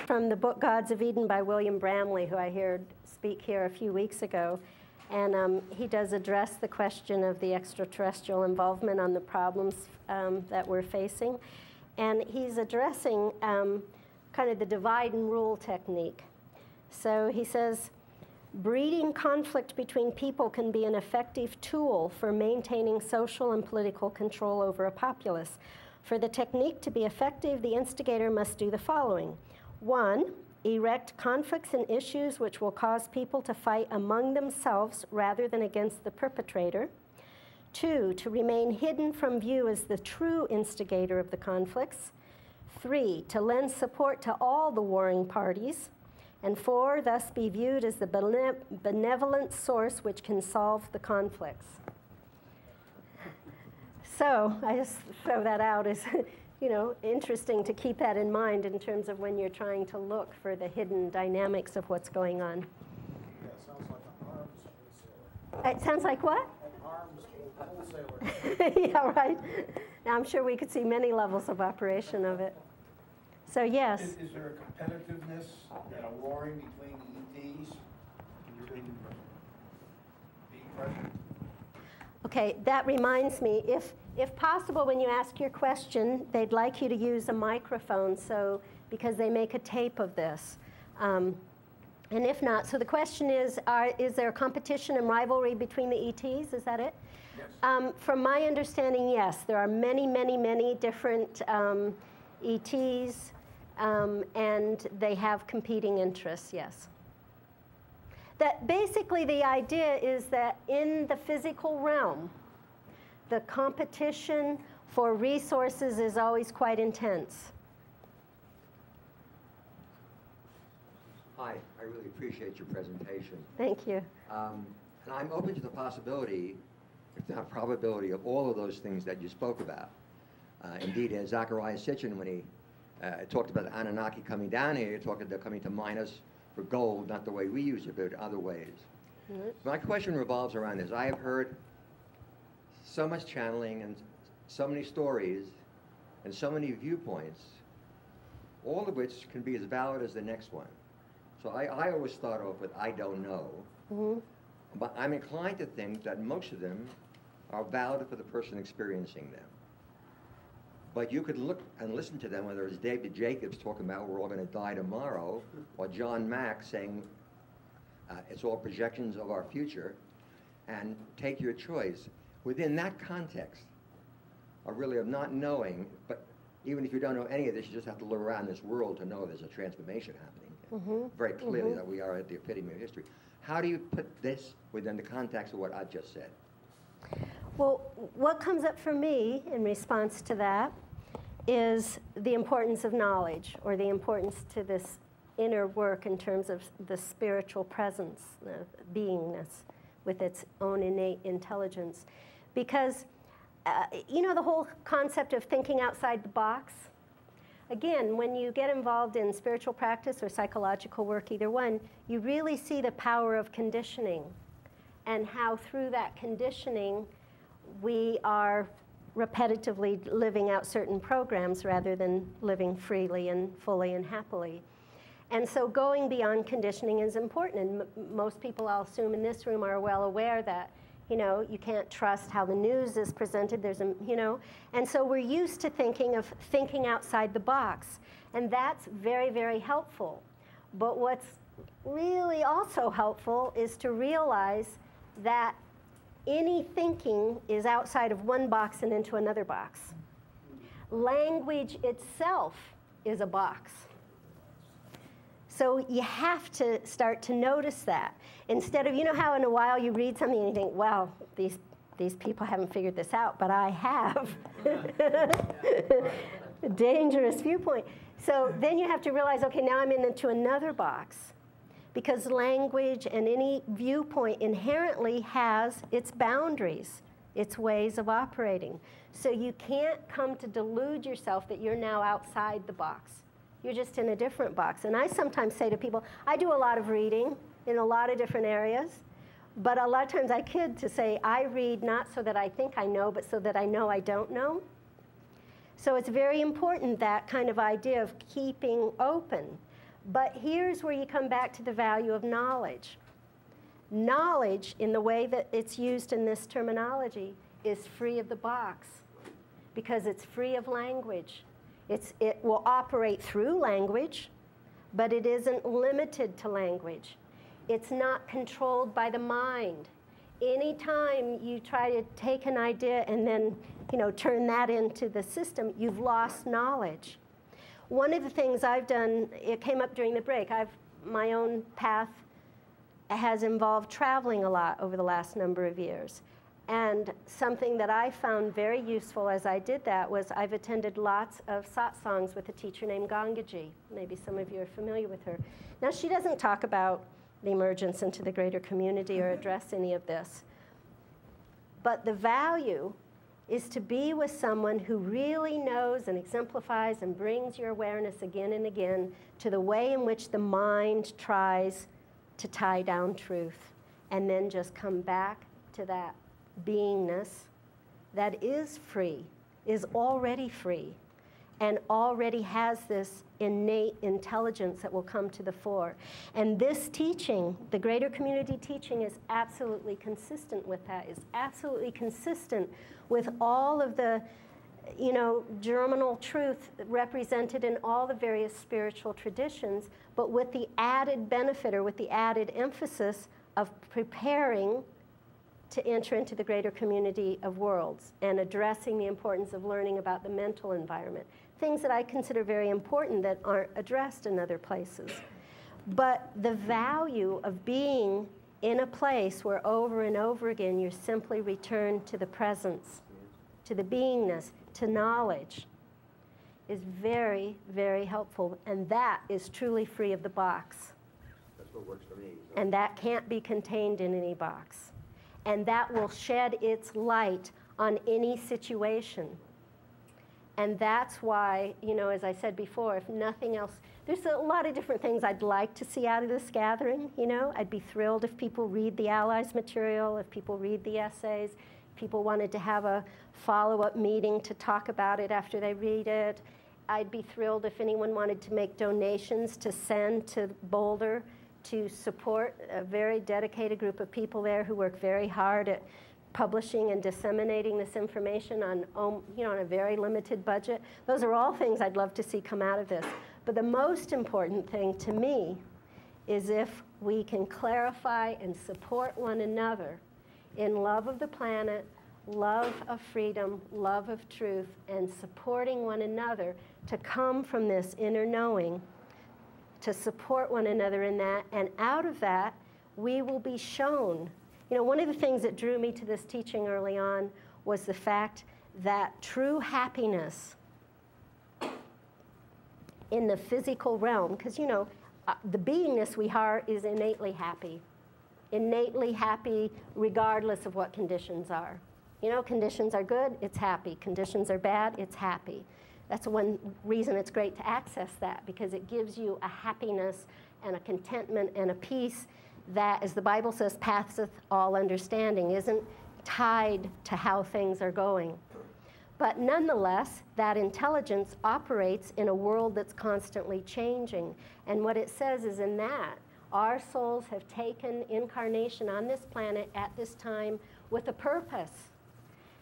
From the book Gods of Eden by William Bramley, who I heard speak here a few weeks ago. And he does address the question of the extraterrestrial involvement on the problems that we're facing. And he's addressing kind of the divide and rule technique. So he says, breeding conflict between people can be an effective tool for maintaining social and political control over a populace. For the technique to be effective, the instigator must do the following. 1, erect conflicts and issues which will cause people to fight among themselves rather than against the perpetrator. 2, to remain hidden from view as the true instigator of the conflicts. 3, to lend support to all the warring parties. And 4, thus be viewed as the benevolent source which can solve the conflicts. So I just throw that out as, you know, interesting to keep that in mind in terms of when you're trying to look for the hidden dynamics of what's going on. Yeah, it sounds like an arms wholesaler. It sounds like what? An arms wholesaler. Yeah, right. Now, I'm sure we could see many levels of operation of it. So yes. Is there a competitiveness and a warring between ETs and being present? Okay, that reminds me, if possible, when you ask your question, they'd like you to use a microphone, so because they make a tape of this. And if not, so the question is there a competition and rivalry between the ETs? Is that it? Yes. From my understanding, yes. There are many, many, many different ETs, and they have competing interests, yes. That basically the idea is that in the physical realm, the competition for resources is always quite intense. Hi, I really appreciate your presentation. Thank you. And I'm open to the possibility, if not probability, of all of those things that you spoke about. Indeed, as Zacharias Sitchin, when he talked about the Anunnaki coming down here, he talked about they're coming to mine us for gold, not the way we use it, but other ways. Mm-hmm. My question revolves around this. I have heard so much channeling and so many stories and so many viewpoints, all of which can be as valid as the next one. So I always start off with, I don't know. Mm-hmm. But I'm inclined to think that most of them are valid for the person experiencing them. But you could look and listen to them, whether it's David Jacobs talking about we're all going to die tomorrow, or John Mack saying it's all projections of our future, and take your choice. Within that context, really of not knowing, but even if you don't know any of this, you just have to look around this world to know there's a transformation happening very clearly, that we are at the epitome of history. How do you put this within the context of what I just said? Well, what comes up for me in response to that is the importance of knowledge, or the importance to this inner work in terms of the spiritual presence, the beingness with its own innate intelligence. Because, you know, the whole concept of thinking outside the box, again, when you get involved in spiritual practice or psychological work, either one, you really see the power of conditioning and how through that conditioning we are repetitively living out certain programs rather than living freely and fully and happily. And so going beyond conditioning is important, and most people, I'll assume, in this room are well aware that, you know, you can't trust how the news is presented, there's a, you know, and so we're used to thinking of thinking outside the box, and that's very, very helpful. But what's really also helpful is to realize that any thinking is outside of one box and into another box. Language itself is a box. So you have to start to notice that. Instead of, you know how in a while you read something and you think, well, these people haven't figured this out, but I have. Dangerous viewpoint. So then you have to realize, okay, now I'm into another box. Because language and any viewpoint inherently has its boundaries, its ways of operating. So you can't come to delude yourself that you're now outside the box. You're just in a different box. And I sometimes say to people, I do a lot of reading in a lot of different areas, but a lot of times I kid to say I read not so that I think I know, but so that I know I don't know. So it's very important, that kind of idea of keeping open. But here's where you come back to the value of knowledge. Knowledge, in the way that it's used in this terminology, is free of the box because it's free of language. It will operate through language, but it isn't limited to language. It's not controlled by the mind. Anytime you try to take an idea and then, you know, turn that into the system, you've lost knowledge. one of the things I've done, it came up during the break, my own path has involved traveling a lot over the last number of years. And something that I found very useful as I did that was I've attended lots of satsangs with a teacher named Gangaji. Maybe some of you are familiar with her. Now, she doesn't talk about the emergence into the greater community or address any of this. But the value is to be with someone who really knows and exemplifies and brings your awareness again and again to the way in which the mind tries to tie down truth, and then just come back to that beingness that is free, is already free, and already has this innate intelligence that will come to the fore. And this teaching, the greater community teaching, is absolutely consistent with that, is absolutely consistent with all of the, germinal truth represented in all the various spiritual traditions, but with the added benefit or with the added emphasis of preparing to enter into the greater community of worlds and addressing the importance of learning about the mental environment. Things that I consider very important that aren't addressed in other places. But the value of being in a place where over and over again you're simply returned to the presence, to the beingness, to knowledge, is very, very helpful. And that is truly free of the box. That's what works for me. And that can't be contained in any box. And that will shed its light on any situation. And that's why, as I said before, if nothing else, there's a lot of different things I'd like to see out of this gathering, I'd be thrilled if people read the Allies material, if people read the essays, people wanted to have a follow-up meeting to talk about it after they read it. I'd be thrilled if anyone wanted to make donations to send to Boulder to support a very dedicated group of people there who work very hard at publishing and disseminating this information on a very limited budget. Those are all things I'd love to see come out of this. But the most important thing to me is if we can clarify and support one another in love of the planet, love of freedom, love of truth, and supporting one another to come from this inner knowing, to support one another in that, and out of that, we will be shown. One of the things that drew me to this teaching early on was the fact that true happiness in the physical realm, because, the beingness we are is innately happy regardless of what conditions are. Conditions are good, it's happy. Conditions are bad, it's happy. That's one reason it's great to access that, because it gives you a happiness and a contentment and a peace that, as the Bible says, passeth all understanding, isn't tied to how things are going. But nonetheless, that intelligence operates in a world that's constantly changing. And what it says is in that, our souls have taken incarnation on this planet at this time with a purpose.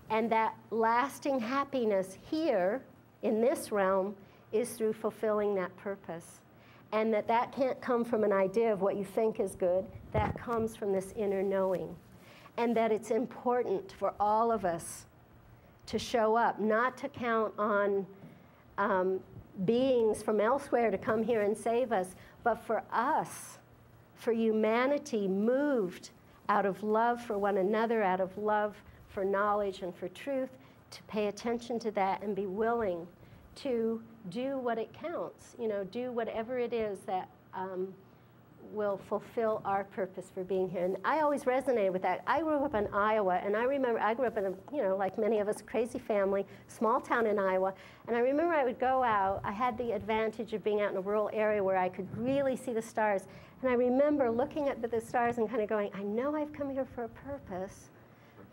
And that lasting happiness here in this realm is through fulfilling that purpose. And that can't come from an idea of what you think is good. That comes from this inner knowing. And that it's important for all of us to show up, not to count on beings from elsewhere to come here and save us, but for us, for humanity moved out of love for one another, out of love for knowledge and for truth, to pay attention to that and be willing to do what it counts, do whatever it is that will fulfill our purpose for being here. And I always resonated with that. I grew up in Iowa, and I remember I grew up in a, like many of us, crazy family, small town in Iowa. And I remember I would go out. I had the advantage of being out in a rural area where I could really see the stars. And I remember looking at the stars and kind of going, I know I've come here for a purpose.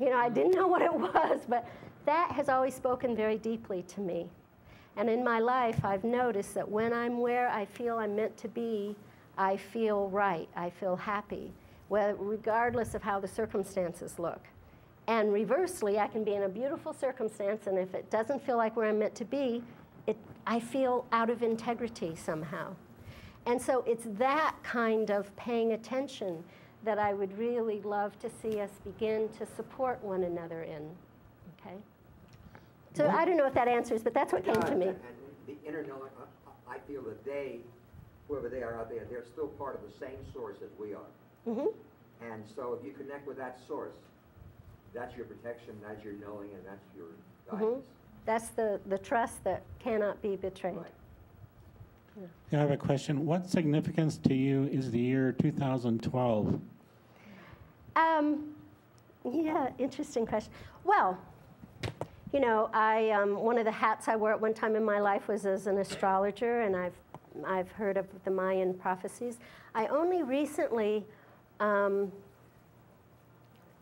I didn't know what it was, but that has always spoken very deeply to me. And in my life, I've noticed that when I'm where I feel I'm meant to be, I feel right, I feel happy, regardless of how the circumstances look. And reversely, I can be in a beautiful circumstance, and if it doesn't feel like where I'm meant to be, I feel out of integrity somehow. And so it's that kind of paying attention that I would really love to see us begin to support one another in, okay? So I don't know if that answers, but that's what came to me. And the inner knowing, I feel that they, whoever they are out there, they're still part of the same source as we are. Mm-hmm. And so if you connect with that source, that's your protection, that's your knowing, and that's your guidance. That's the trust that cannot be betrayed. Right. I have a question. What significance to you is the year 2012? Yeah, interesting question. Well, you know, one of the hats I wore at one time in my life was as an astrologer, and I've heard of the Mayan prophecies. I only recently,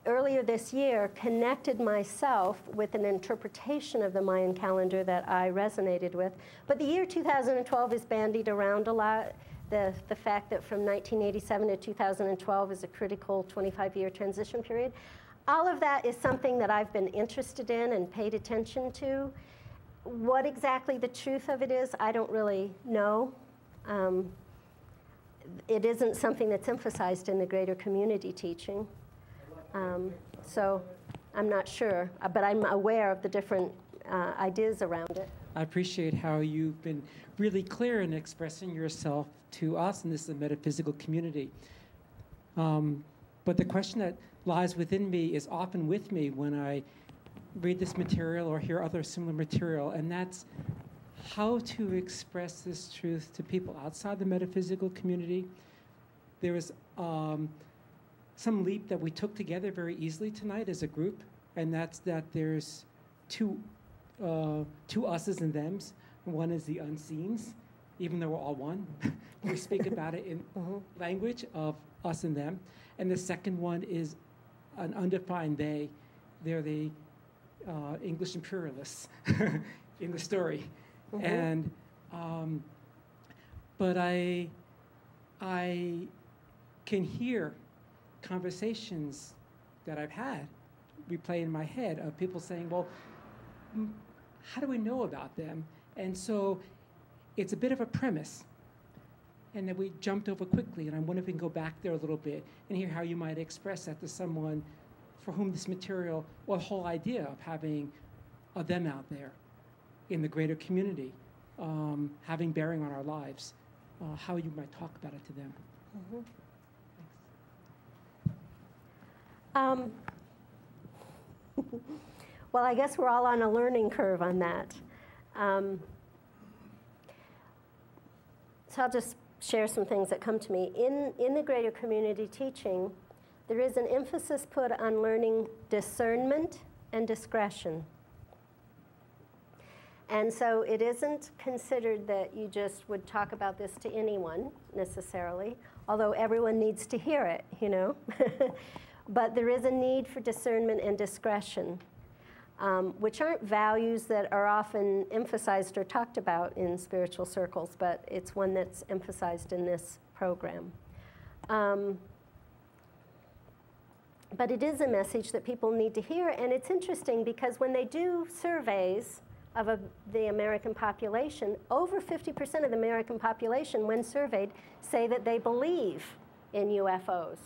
earlier this year, connected myself with an interpretation of the Mayan calendar that I resonated with. But the year 2012 is bandied around a lot. The fact that from 1987 to 2012 is a critical 25-year transition period. All of that is something that I've been interested in and paid attention to. What exactly the truth of it is, I don't really know. It isn't something that's emphasized in the greater community teaching. So I'm not sure, but I'm aware of the different ideas around it. I appreciate how you've been really clear in expressing yourself to us in this metaphysical community. But the question that lies within me is often with me when I read this material or hear other similar material, and that's how to express this truth to people outside the metaphysical community. There was some leap that we took together very easily tonight as a group, and that's that there's two us's and thems. One is the unseens, even though we're all one. We speak about it in language of us and them. And the second one is an undefined they. They're the English imperialists in the story. And but I can hear conversations that I've had replay in my head of people saying, well, how do we know about them? And so it's a bit of a premise, and then we jumped over quickly, and I wonder if we can go back there a little bit and hear how you might express that to someone for whom this material, or the whole idea of having a them out there in the greater community, having bearing on our lives, how you might talk about it to them. Well, I guess we're all on a learning curve on that. So I'll just share some things that come to me. In the greater community teaching, there is an emphasis put on learning discernment and discretion. And so it isn't considered that you just would talk about this to anyone necessarily, although everyone needs to hear it, you know. But there is a need for discernment and discretion, which aren't values that are often emphasized or talked about in spiritual circles, but it's one that's emphasized in this program. But it is a message that people need to hear, and it's interesting because when they do surveys of the American population, over 50% of the American population, when surveyed, say that they believe in UFOs.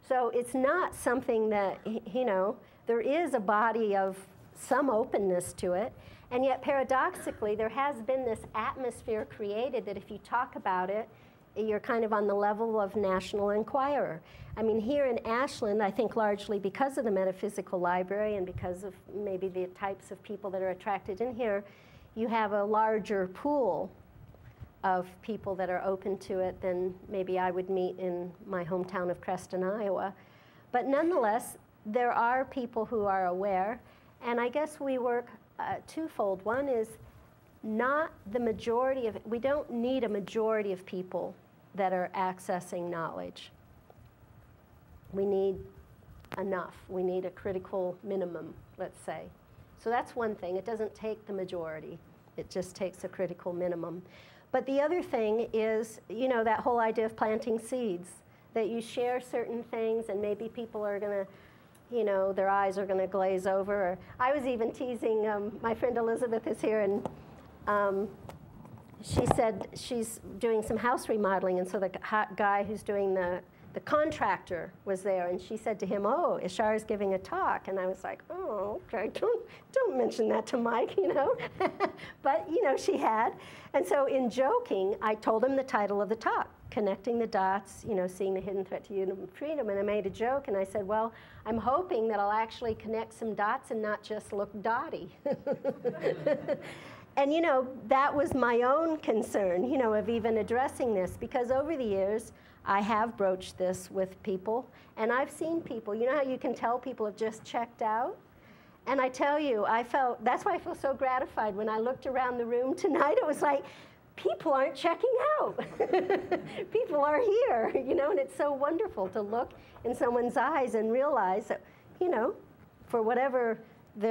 So it's not something that, you know, there is a body of some openness to it, and yet paradoxically, there has been this atmosphere created that if you talk about it, you're kind of on the level of National Enquirer. I mean, here in Ashland, I think largely because of the Metaphysical Library and because of maybe the types of people that are attracted in here, you have a larger pool of people that are open to it than maybe I would meet in my hometown of Creston, Iowa. But nonetheless, there are people who are aware, and I guess we work twofold. One is not the majority of, we don't need a majority of people that are accessing knowledge. We need enough. We need a critical minimum, let's say. So that's one thing. It doesn't take the majority. It just takes a critical minimum. But the other thing is, you know, that whole idea of planting seeds, that you share certain things and maybe people are going to, you know, their eyes are going to glaze over. Or I was even teasing, my friend Elizabeth is here, and she said she's doing some house remodeling, and so the guy who's doing the the contractor was there, and she said to him, "Oh, Ishar's giving a talk." And I was like, "Oh, okay, don't mention that to Mike, you know." But, you know, she had. And so in joking, I told him the title of the talk, Connecting the Dots, you know, Seeing the Hidden Threat to Human Freedom. And I made a joke, and I said, well, I'm hoping that I'll actually connect some dots and not just look dotty. And, you know, that was my own concern, you know, of even addressing this, because over the years, I have broached this with people, and I've seen people, you know how you can tell people have just checked out? And I tell you, that's why I feel so gratified when I looked around the room tonight. It was like, people aren't checking out. People are here, you know, and it's so wonderful to look in someone's eyes and realize that, you know, for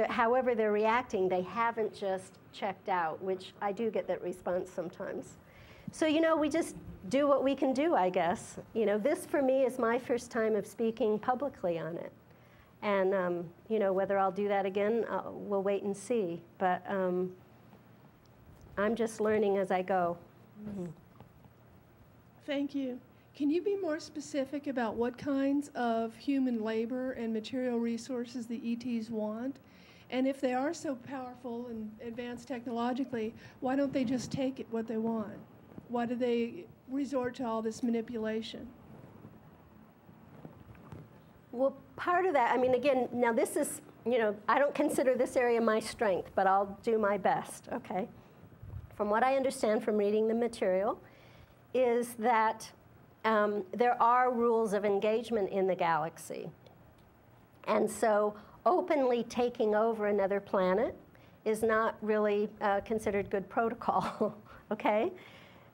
however they're reacting, they haven't just checked out, which I do get that response sometimes. So, you know, we just do what we can do, I guess. You know, this for me is my first time of speaking publicly on it. And, you know, whether I'll do that again, we'll wait and see. But I'm just learning as I go. Mm-hmm. Thank you. Can you be more specific about what kinds of human labor and material resources the ETs want? And if they are so powerful and advanced technologically, why don't they just take what they want? Why do they resort to all this manipulation? Well, part of that, I mean, again, now this is, you know, I don't consider this area my strength, but I'll do my best, okay? From what I understand from reading the material is that there are rules of engagement in the galaxy. And so openly taking over another planet is not really considered good protocol, okay?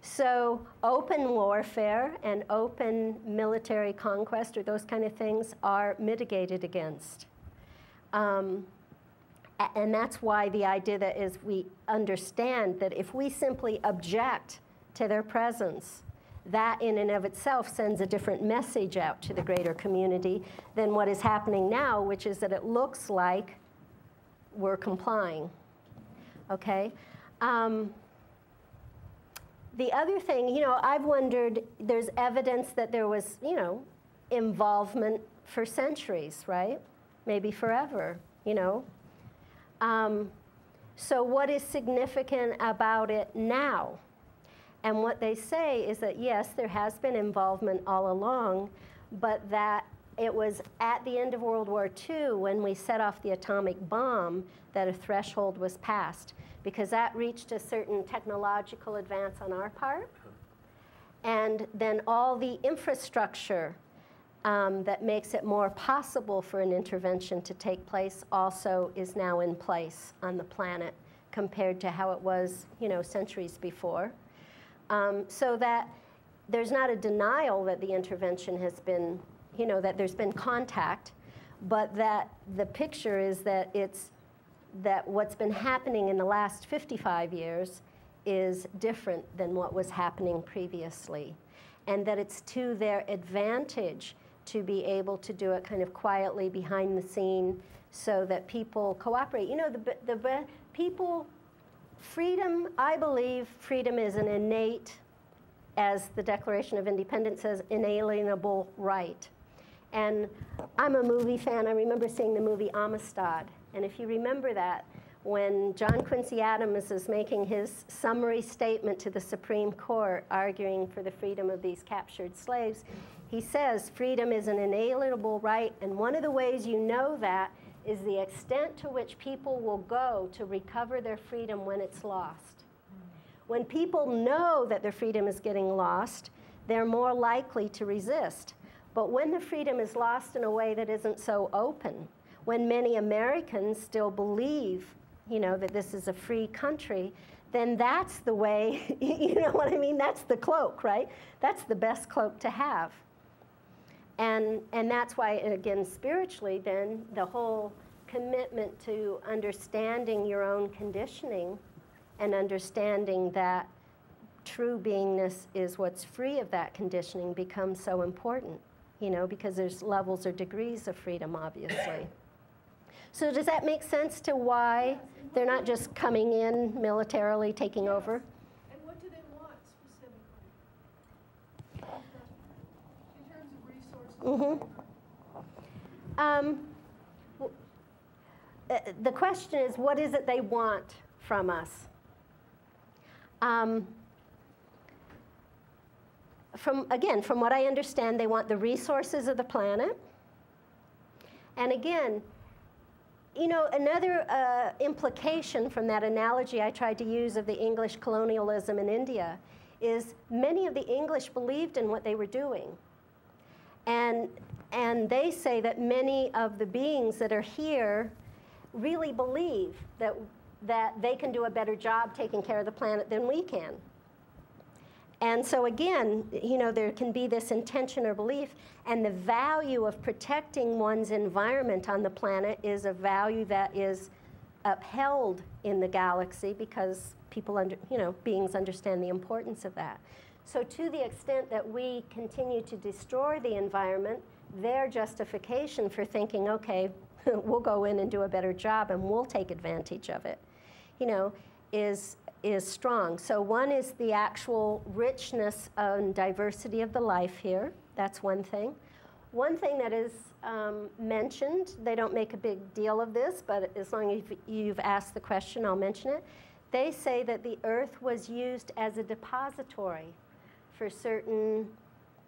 So open warfare and open military conquest or those kind of things are mitigated against. And that's why the idea that is we understand that if we simply object to their presence, that in and of itself sends a different message out to the greater community than what is happening now, which is that it looks like we're complying, okay? The other thing, you know, I've wondered, there's evidence that there was, you know, involvement for centuries, right? Maybe forever, you know? So what is significant about it now? And what they say is that, yes, there has been involvement all along, but that it was at the end of World War II when we set off the atomic bomb that a threshold was passed, because that reached a certain technological advance on our part. And then all the infrastructure that makes it more possible for an intervention to take place also is now in place on the planet compared to how it was, you know, centuries before. So that there's not a denial that the intervention has been, you know, that there's been contact, but that the picture is that that what's been happening in the last 55 years is different than what was happening previously, and that it's to their advantage to be able to do it kind of quietly behind the scene so that people cooperate. You know, the people, freedom, I believe freedom is an innate, as the Declaration of Independence says, inalienable right. And I'm a movie fan. I remember seeing the movie Amistad. And if you remember that, when John Quincy Adams is making his summary statement to the Supreme Court arguing for the freedom of these captured slaves, he says freedom is an inalienable right, and one of the ways you know that is the extent to which people will go to recover their freedom when it's lost. When people know that their freedom is getting lost, they're more likely to resist. But when the freedom is lost in a way that isn't so open, when many Americans still believe, you know, that this is a free country, then that's the way, you know what I mean? That's the cloak, right? That's the best cloak to have. And that's why, again, spiritually, then, the whole commitment to understanding your own conditioning and understanding that true beingness is what's free of that conditioning becomes so important, you know, because there's levels or degrees of freedom, obviously. So does that make sense to why they're not just coming in militarily, taking over? And what do they want specifically? In terms of resources. The question is, what is it they want from us? From what I understand, they want the resources of the planet. And again, you know, another implication from that analogy I tried to use of the English colonialism in India is many of the English believed in what they were doing. And they say that many of the beings that are here really believe that they can do a better job taking care of the planet than we can. And so again, you know, there can be this intention or belief, and the value of protecting one's environment on the planet is a value that is upheld in the galaxy because people, beings understand the importance of that. So to the extent that we continue to destroy the environment, their justification for thinking, okay, we'll go in and do a better job and we'll take advantage of it, you know, is strong. So one is the actual richness and diversity of the life here. That's one thing. One thing that is mentioned, they don't make a big deal of this, but as long as you've asked the question, I'll mention it. They say that the Earth was used as a depository for certain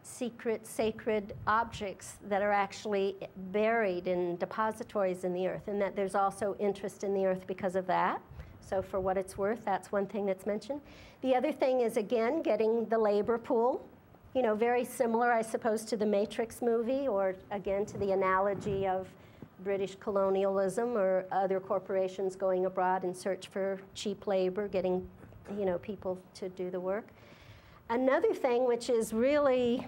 secret, sacred objects that are actually buried in depositories in the Earth, and that there's also interest in the Earth because of that. So for what it's worth, that's one thing that's mentioned. The other thing is, again, getting the labor pool. You know, very similar, I suppose, to the Matrix movie, or again, to the analogy of British colonialism or other corporations going abroad in search for cheap labor, getting, you know, people to do the work. Another thing, which is really,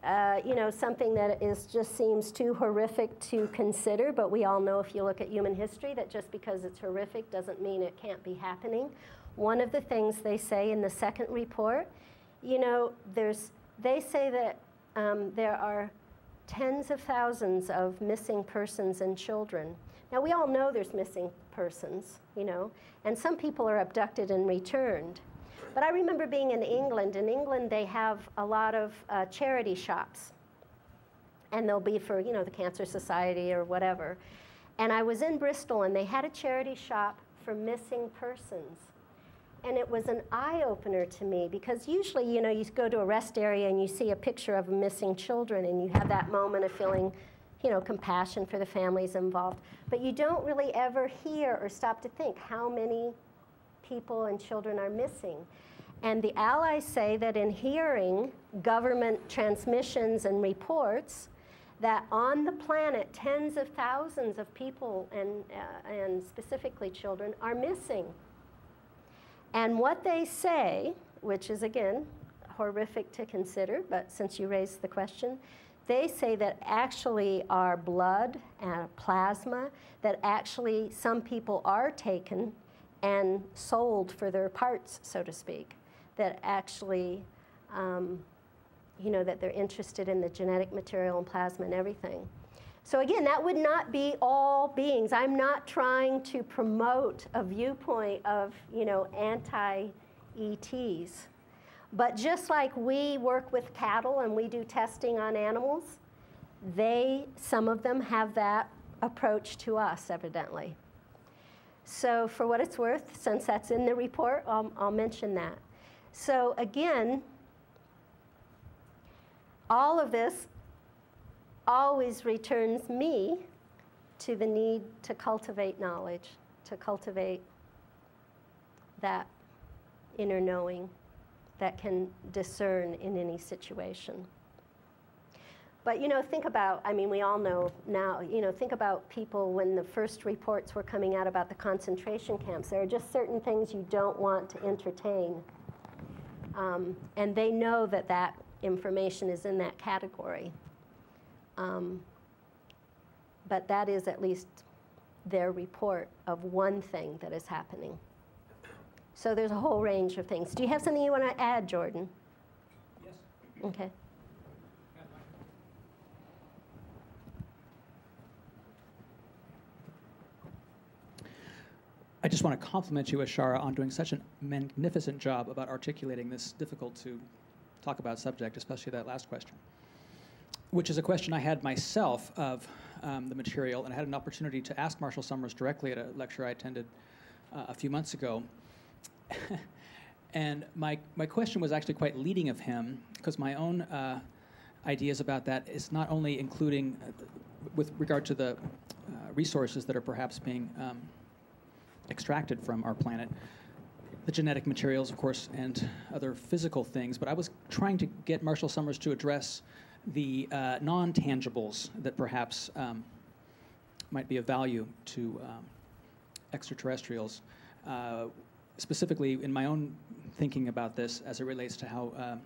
you know, something that just seems too horrific to consider, but we all know if you look at human history that just because it's horrific doesn't mean it can't be happening. One of the things they say in the second report, you know, they say that there are tens of thousands of missing persons and children. Now, we all know there's missing persons, you know, and some people are abducted and returned. But I remember being in England. In England, they have a lot of charity shops. And they'll be for, you know, the Cancer Society or whatever. And I was in Bristol, and they had a charity shop for missing persons. And it was an eye-opener to me, because usually, you know, you go to a rest area and you see a picture of missing children, and you have that moment of feeling, you know, compassion for the families involved. But you don't really ever hear or stop to think how many people and children are missing. And the Allies say that in hearing government transmissions and reports that on the planet, tens of thousands of people and specifically children are missing. And what they say, which is again horrific to consider, but since you raised the question, they say that actually our blood and plasma, that actually some people are taken and sold for their parts, so to speak, that actually, you know, that they're interested in the genetic material and plasma and everything. So again, that would not be all beings. I'm not trying to promote a viewpoint of, you know, anti-ETs. But just like we work with cattle and we do testing on animals, some of them have that approach to us, evidently. So for what it's worth, since that's in the report, I'll mention that. So again, all of this always returns me to the need to cultivate knowledge, to cultivate that inner knowing that can discern in any situation. But, you know, think about, I mean, we all know now, you know, think about people when the first reports were coming out about the concentration camps. There are just certain things you don't want to entertain. And they know that that information is in that category. But that is at least their report of one thing that is happening. So there's a whole range of things. Do you have something you want to add, Jordan? Yes. Okay. I just want to compliment you, Ashara, on doing such a magnificent job about articulating this difficult to talk about subject, especially that last question. which is a question I had myself of the material, and I had an opportunity to ask Marshall Summers directly at a lecture I attended a few months ago. And my question was actually quite leading of him, because my own ideas about that is not only including, with regard to the resources that are perhaps being extracted from our planet, the genetic materials, of course, and other physical things, but I was trying to get Marshall Summers to address the non-tangibles that perhaps might be of value to extraterrestrials. Specifically, in my own thinking about this, as it relates to how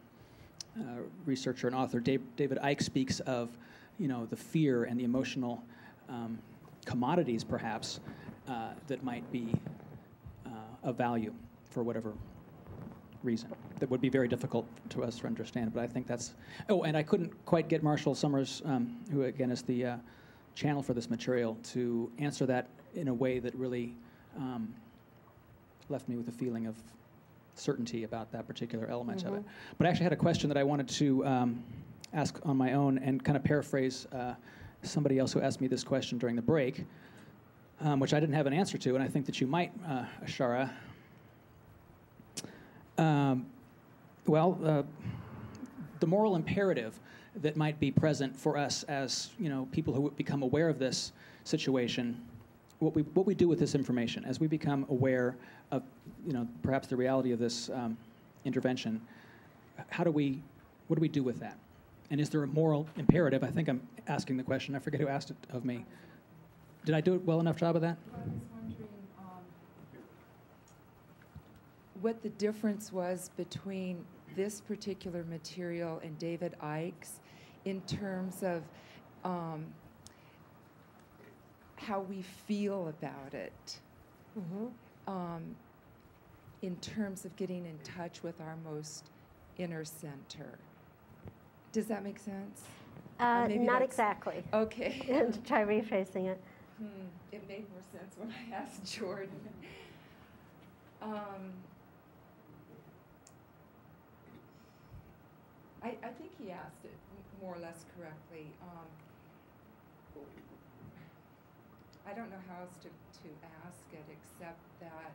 researcher and author David Icke speaks of, the fear and the emotional commodities, perhaps, that might be of value for whatever reason. That would be very difficult to us to understand, but I think that's... Oh, and I couldn't quite get Marshall Summers, who again is the channel for this material, to answer that in a way that really left me with a feeling of certainty about that particular element of it. But I actually had a question that I wanted to ask on my own and kind of paraphrase somebody else who asked me this question during the break, which I didn't have an answer to, and I think that you might, Ashara. The moral imperative that might be present for us as people who become aware of this situation, what we do with this information as we become aware of perhaps the reality of this intervention. What do we do with that? And is there a moral imperative? I think I'm asking the question. I forget who asked it of me. Did I do a well enough job of that? I was wondering what the difference was between this particular material and David Icke's in terms of how we feel about it, in terms of getting in touch with our most inner center. Does that make sense? Not exactly. Okay. And try rephrasing it. It made more sense when I asked Jordan. I think he asked it more or less correctly. I don't know how else to ask it except that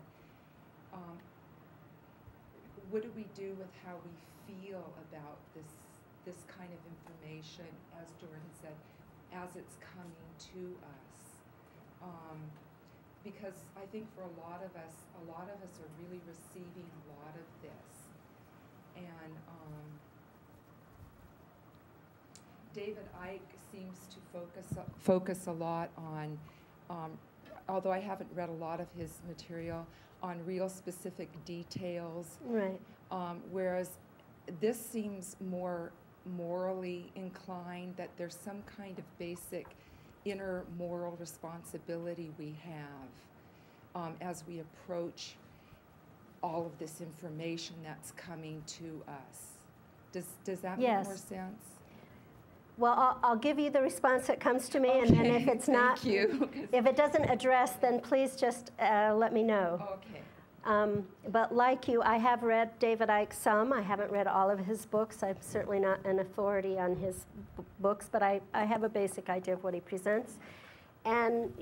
what do we do with how we feel about this kind of information, as Jordan said, as it's coming to us? Because I think for a lot of us are really receiving a lot of this. And David Icke seems to focus a lot on, although I haven't read a lot of his material, on real specific details. Right. Whereas this seems more morally inclined, that there's some kind of basic inner moral responsibility we have as we approach all of this information that's coming to us. Does that make more sense? Well, I'll give you the response that comes to me, and then if it's not, if it doesn't address, then please just let me know. Okay. But like you, I have read David Icke some. I haven't read all of his books. I'm certainly not an authority on his books, but I have a basic idea of what he presents. And,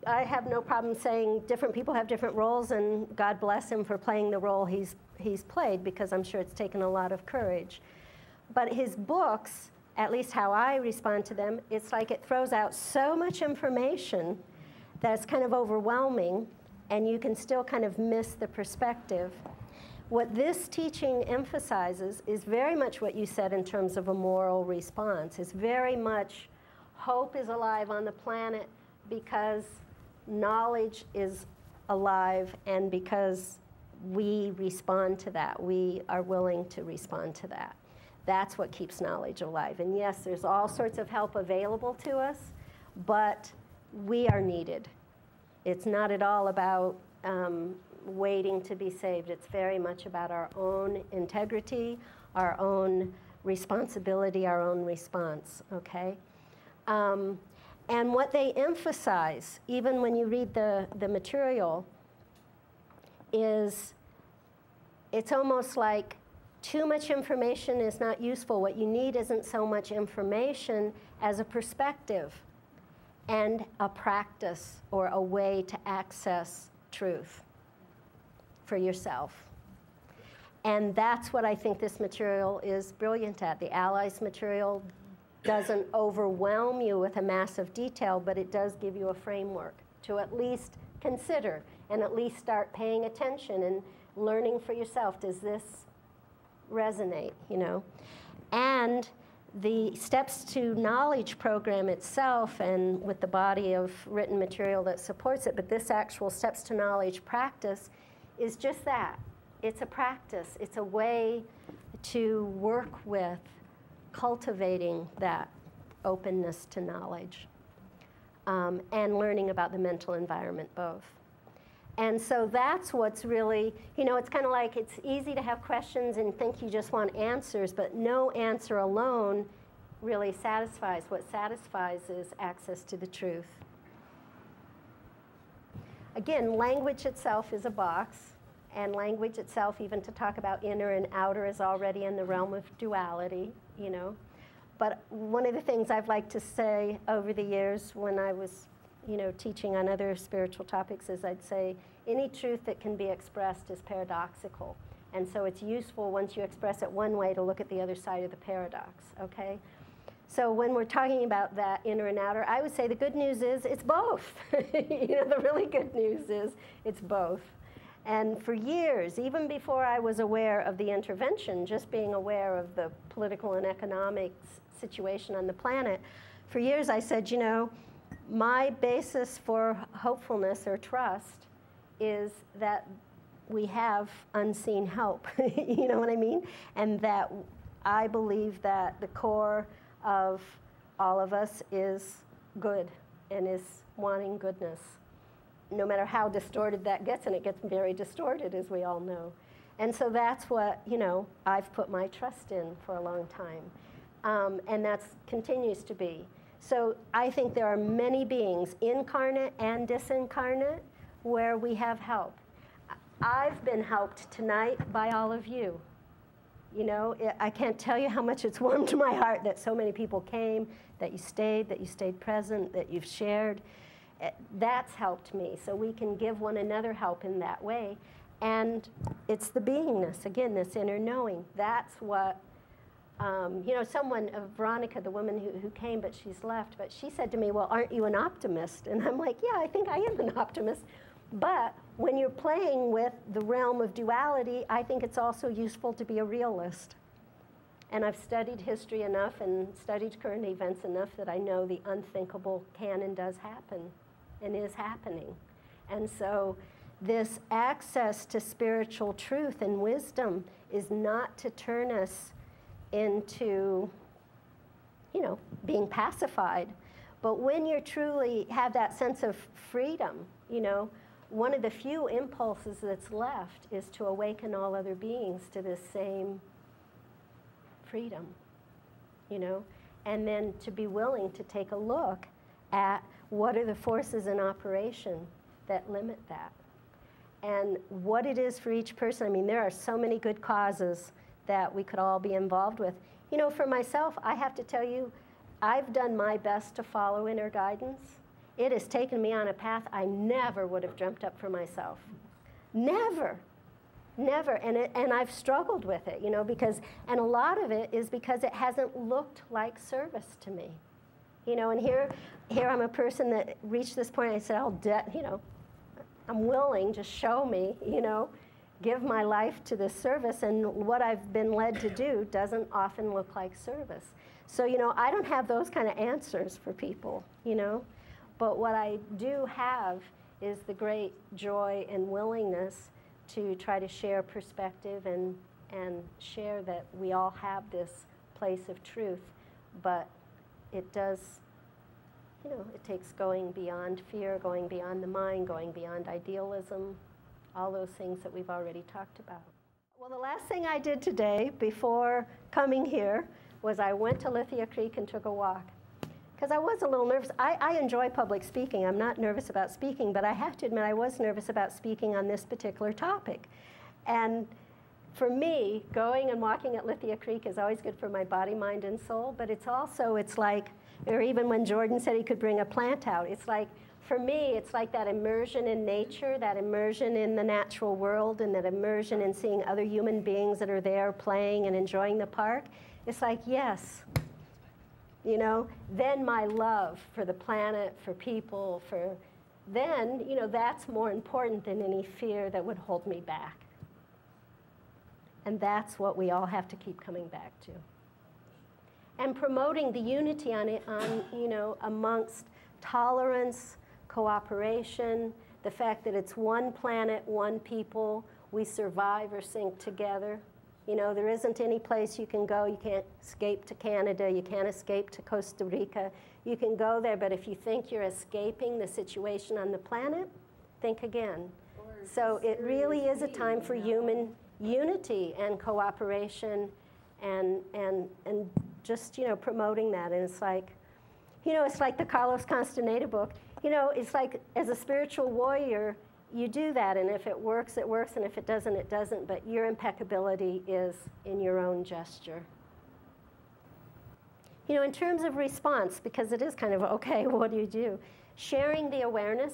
I have no problem saying different people have different roles, and God bless him for playing the role he's played, because I'm sure it's taken a lot of courage. But his books, at least how I respond to them, it's like it throws out so much information that's kind of overwhelming, and you can still kind of miss the perspective. What this teaching emphasizes is very much what you said in terms of a moral response. It's very much hope is alive on the planet because knowledge is alive, and because we respond to that. We are willing to respond to that. That's what keeps knowledge alive. And yes, there's all sorts of help available to us, but we are needed. It's not at all about waiting to be saved. It's very much about our own integrity, our own responsibility, our own response, okay? And what they emphasize, even when you read the material, is it's almost like Too much information is not useful. What you need isn't so much information as a perspective and a practice or a way to access truth for yourself. And that's what I think this material is brilliant at. The Allies material doesn't overwhelm you with a massive detail, but it does give you a framework to at least consider and at least start paying attention and learning for yourself. Does this resonate, you know? And the Steps to Knowledge program itself, and with the body of written material that supports it, but this actual Steps to Knowledge practice is just that. It's a practice. It's a way to work with cultivating that openness to knowledge and learning about the mental environment both. And so that's what's really, you know, it's kind of like it's easy to have questions and think you just want answers, but no answer alone really satisfies. What satisfies is access to the truth. Again, language itself is a box, and language itself, even to talk about inner and outer, is already in the realm of duality, you know. But one of the things I've liked to say over the years when I was, you know, teaching on other spiritual topics is I'd say any truth that can be expressed is paradoxical. And so it's useful once you express it one way to look at the other side of the paradox, okay? So when we're talking about that inner and outer, I would say the good news is it's both. You know, the really good news is it's both. And for years, even before I was aware of the intervention, just being aware of the political and economic situation on the planet, for years I said, you know, my basis for hopefulness or trust is that we have unseen help, you know what I mean? And that I believe that the core of all of us is good and is wanting goodness, no matter how distorted that gets, and it gets very distorted, as we all know. And so that's what, you know, I've put my trust in for a long time. And that continues to be. So I think there are many beings, incarnate and disincarnate, where we have help. I've been helped tonight by all of you. You know, I can't tell you how much it's warmed my heart that so many people came, that you stayed present, that you've shared. That's helped me, so we can give one another help in that way. And it's the beingness, again, this inner knowing. That's what, you know, Veronica, the woman who came, but she's left, but she said to me, well, aren't you an optimist? And I'm like, yeah, I think I am an optimist. But when you're playing with the realm of duality, I think it's also useful to be a realist. And I've studied history enough and studied current events enough that I know the unthinkable can and does happen and is happening. And so this access to spiritual truth and wisdom is not to turn us into, you know, being pacified. But when you truly have that sense of freedom, you know, one of the few impulses that's left is to awaken all other beings to this same freedom, you know, and then to be willing to take a look at what are the forces in operation that limit that. And what it is for each person. I mean, there are so many good causes that we could all be involved with. You know, for myself, I have to tell you, I've done my best to follow inner guidance. It has taken me on a path I never would have dreamt up for myself. Never. Never. And I've struggled with it, you know, and a lot of it is because it hasn't looked like service to me. You know, and here I'm a person that reached this point, I said, you know, I'm willing, just show me, you know, give my life to this service, and what I've been led to do doesn't often look like service. So, you know, I don't have those kind of answers for people, you know, but what I do have is the great joy and willingness to try to share perspective and share that we all have this place of truth, but it does, you know, it takes going beyond fear, going beyond the mind, going beyond idealism, all those things that we've already talked about. Well, the last thing I did today before coming here was I went to Lithia Creek and took a walk. Because I was a little nervous. I enjoy public speaking. I'm not nervous about speaking, but I have to admit I was nervous about speaking on this particular topic. And for me, going and walking at Lithia Creek is always good for my body, mind, and soul, but it's also, it's like, or even when Jordan said he could bring a plant out, it's like, for me, it's like that immersion in nature, that immersion in the natural world, and that immersion in seeing other human beings that are there playing and enjoying the park. It's like, yes, you know, then my love for the planet, for people, then, you know, that's more important than any fear that would hold me back. And that's what we all have to keep coming back to. And promoting the unity on you know, amongst tolerance, cooperation, the fact that it's one planet, one people, we survive or sink together. You know, there isn't any place you can go. You can't escape to Canada. You can't escape to Costa Rica. You can go there, but if you think you're escaping the situation on the planet, think again. So it really is a time for human unity and cooperation and just, you know, promoting that. And it's like, you know, it's like the Carlos Castaneda book. You know, it's like as a spiritual warrior, you do that, and if it works, it works, and if it doesn't, it doesn't, but your impeccability is in your own gesture. You know, in terms of response, because it is kind of, okay, what do you do? Sharing the awareness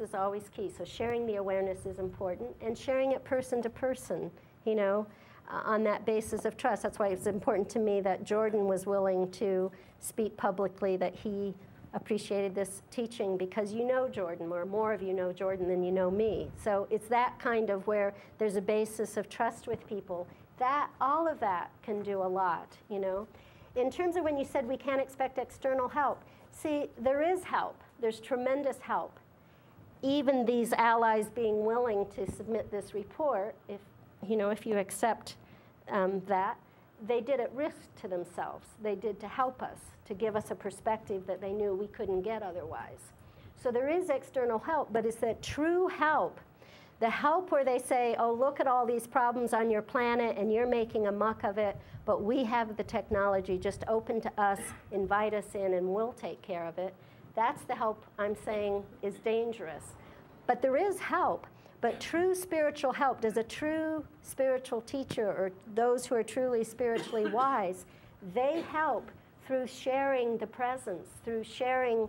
is always key, so sharing the awareness is important, and sharing it person to person, you know, on that basis of trust. That's why it's important to me that Jordan was willing to speak publicly that he appreciated this teaching, because you know Jordan, or more of you know Jordan than you know me. So it's that kind of where there's a basis of trust with people. That, all of that can do a lot, you know. In terms of when you said we can't expect external help, see, there is help. There's tremendous help. Even these allies being willing to submit this report, if, you know, if you accept that, they did at risk to themselves. They did to help us, to give us a perspective that they knew we couldn't get otherwise. So there is external help, but it's that true help, the help where they say, oh, look at all these problems on your planet and you're making a muck of it, but we have the technology, just open to us, invite us in, and we'll take care of it. That's the help I'm saying is dangerous. But there is help. But true spiritual help, does a true spiritual teacher or those who are truly spiritually wise, they help through sharing the presence, through sharing,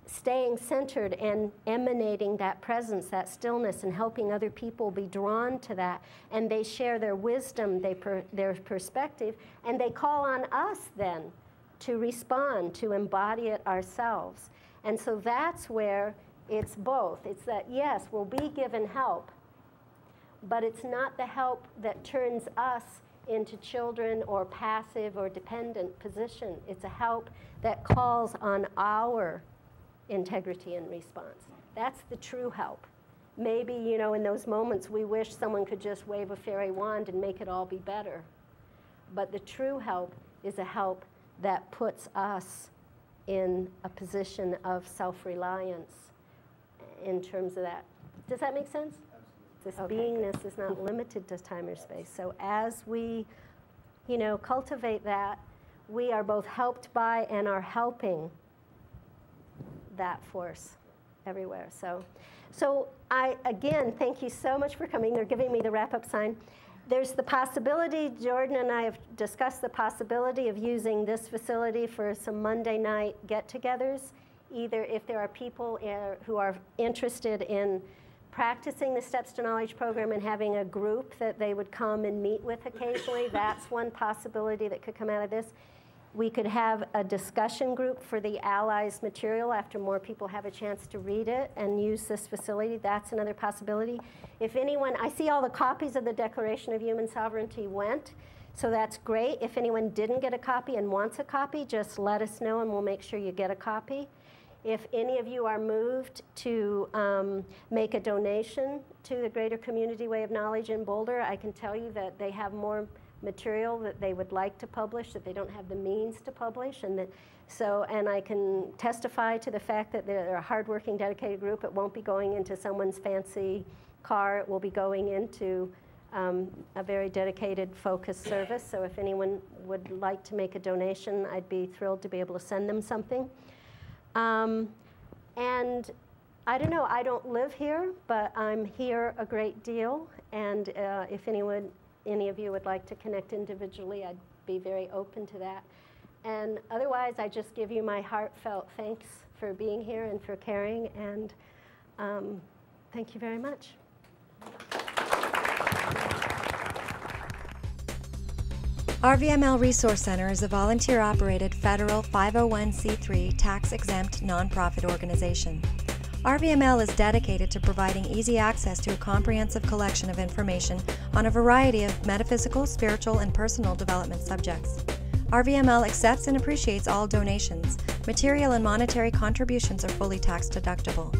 staying centered and emanating that presence, that stillness, and helping other people be drawn to that. And they share their wisdom, their perspective, and they call on us then to respond, to embody it ourselves. And so that's where it's both. It's that, yes, we'll be given help, but it's not the help that turns us into children or passive or dependent position. It's a help that calls on our integrity and response. That's the true help. Maybe, you know, in those moments we wish someone could just wave a fairy wand and make it all be better. But the true help is a help that puts us in a position of self-reliance in terms of that. Does that make sense? This beingness is not limited to time or space. So as we, you know, cultivate that, we are both helped by and are helping that force everywhere. So I, again, thank you so much for coming. They're giving me the wrap-up sign. There's the possibility, Jordan and I have discussed the possibility of using this facility for some Monday night get-togethers, either if there are people who are interested in practicing the Steps to Knowledge program and having a group that they would come and meet with occasionally. That's one possibility that could come out of this. We could have a discussion group for the Allies material after more people have a chance to read it and use this facility. That's another possibility. If anyone, I see all the copies of the Declaration of Human Sovereignty went, so that's great. If anyone didn't get a copy and wants a copy, just let us know and we'll make sure you get a copy. If any of you are moved to make a donation to the Greater Community Way of Knowledge in Boulder, I can tell you that they have more material that they would like to publish that they don't have the means to publish, and I can testify to the fact that they're a hardworking, dedicated group. It won't be going into someone's fancy car. It will be going into a very dedicated, focused service. So if anyone would like to make a donation, I'd be thrilled to be able to send them something. And I don't know, I don't live here, but I'm here a great deal, And if any of you would like to connect individually, I'd be very open to that. And otherwise, I just give you my heartfelt thanks for being here and for caring, and thank you very much. RVML Resource Center is a volunteer-operated federal 501c3 tax-exempt nonprofit organization. RVML is dedicated to providing easy access to a comprehensive collection of information on a variety of metaphysical, spiritual, and personal development subjects. RVML accepts and appreciates all donations. Material and monetary contributions are fully tax-deductible.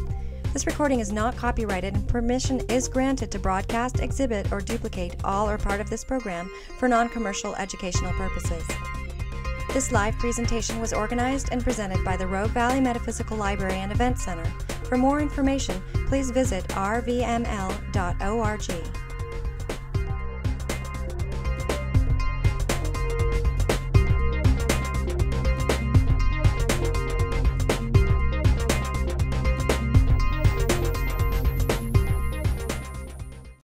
This recording is not copyrighted, and permission is granted to broadcast, exhibit, or duplicate all or part of this program for non-commercial educational purposes. This live presentation was organized and presented by the Rogue Valley Metaphysical Library and Event Center. For more information, please visit rvml.org.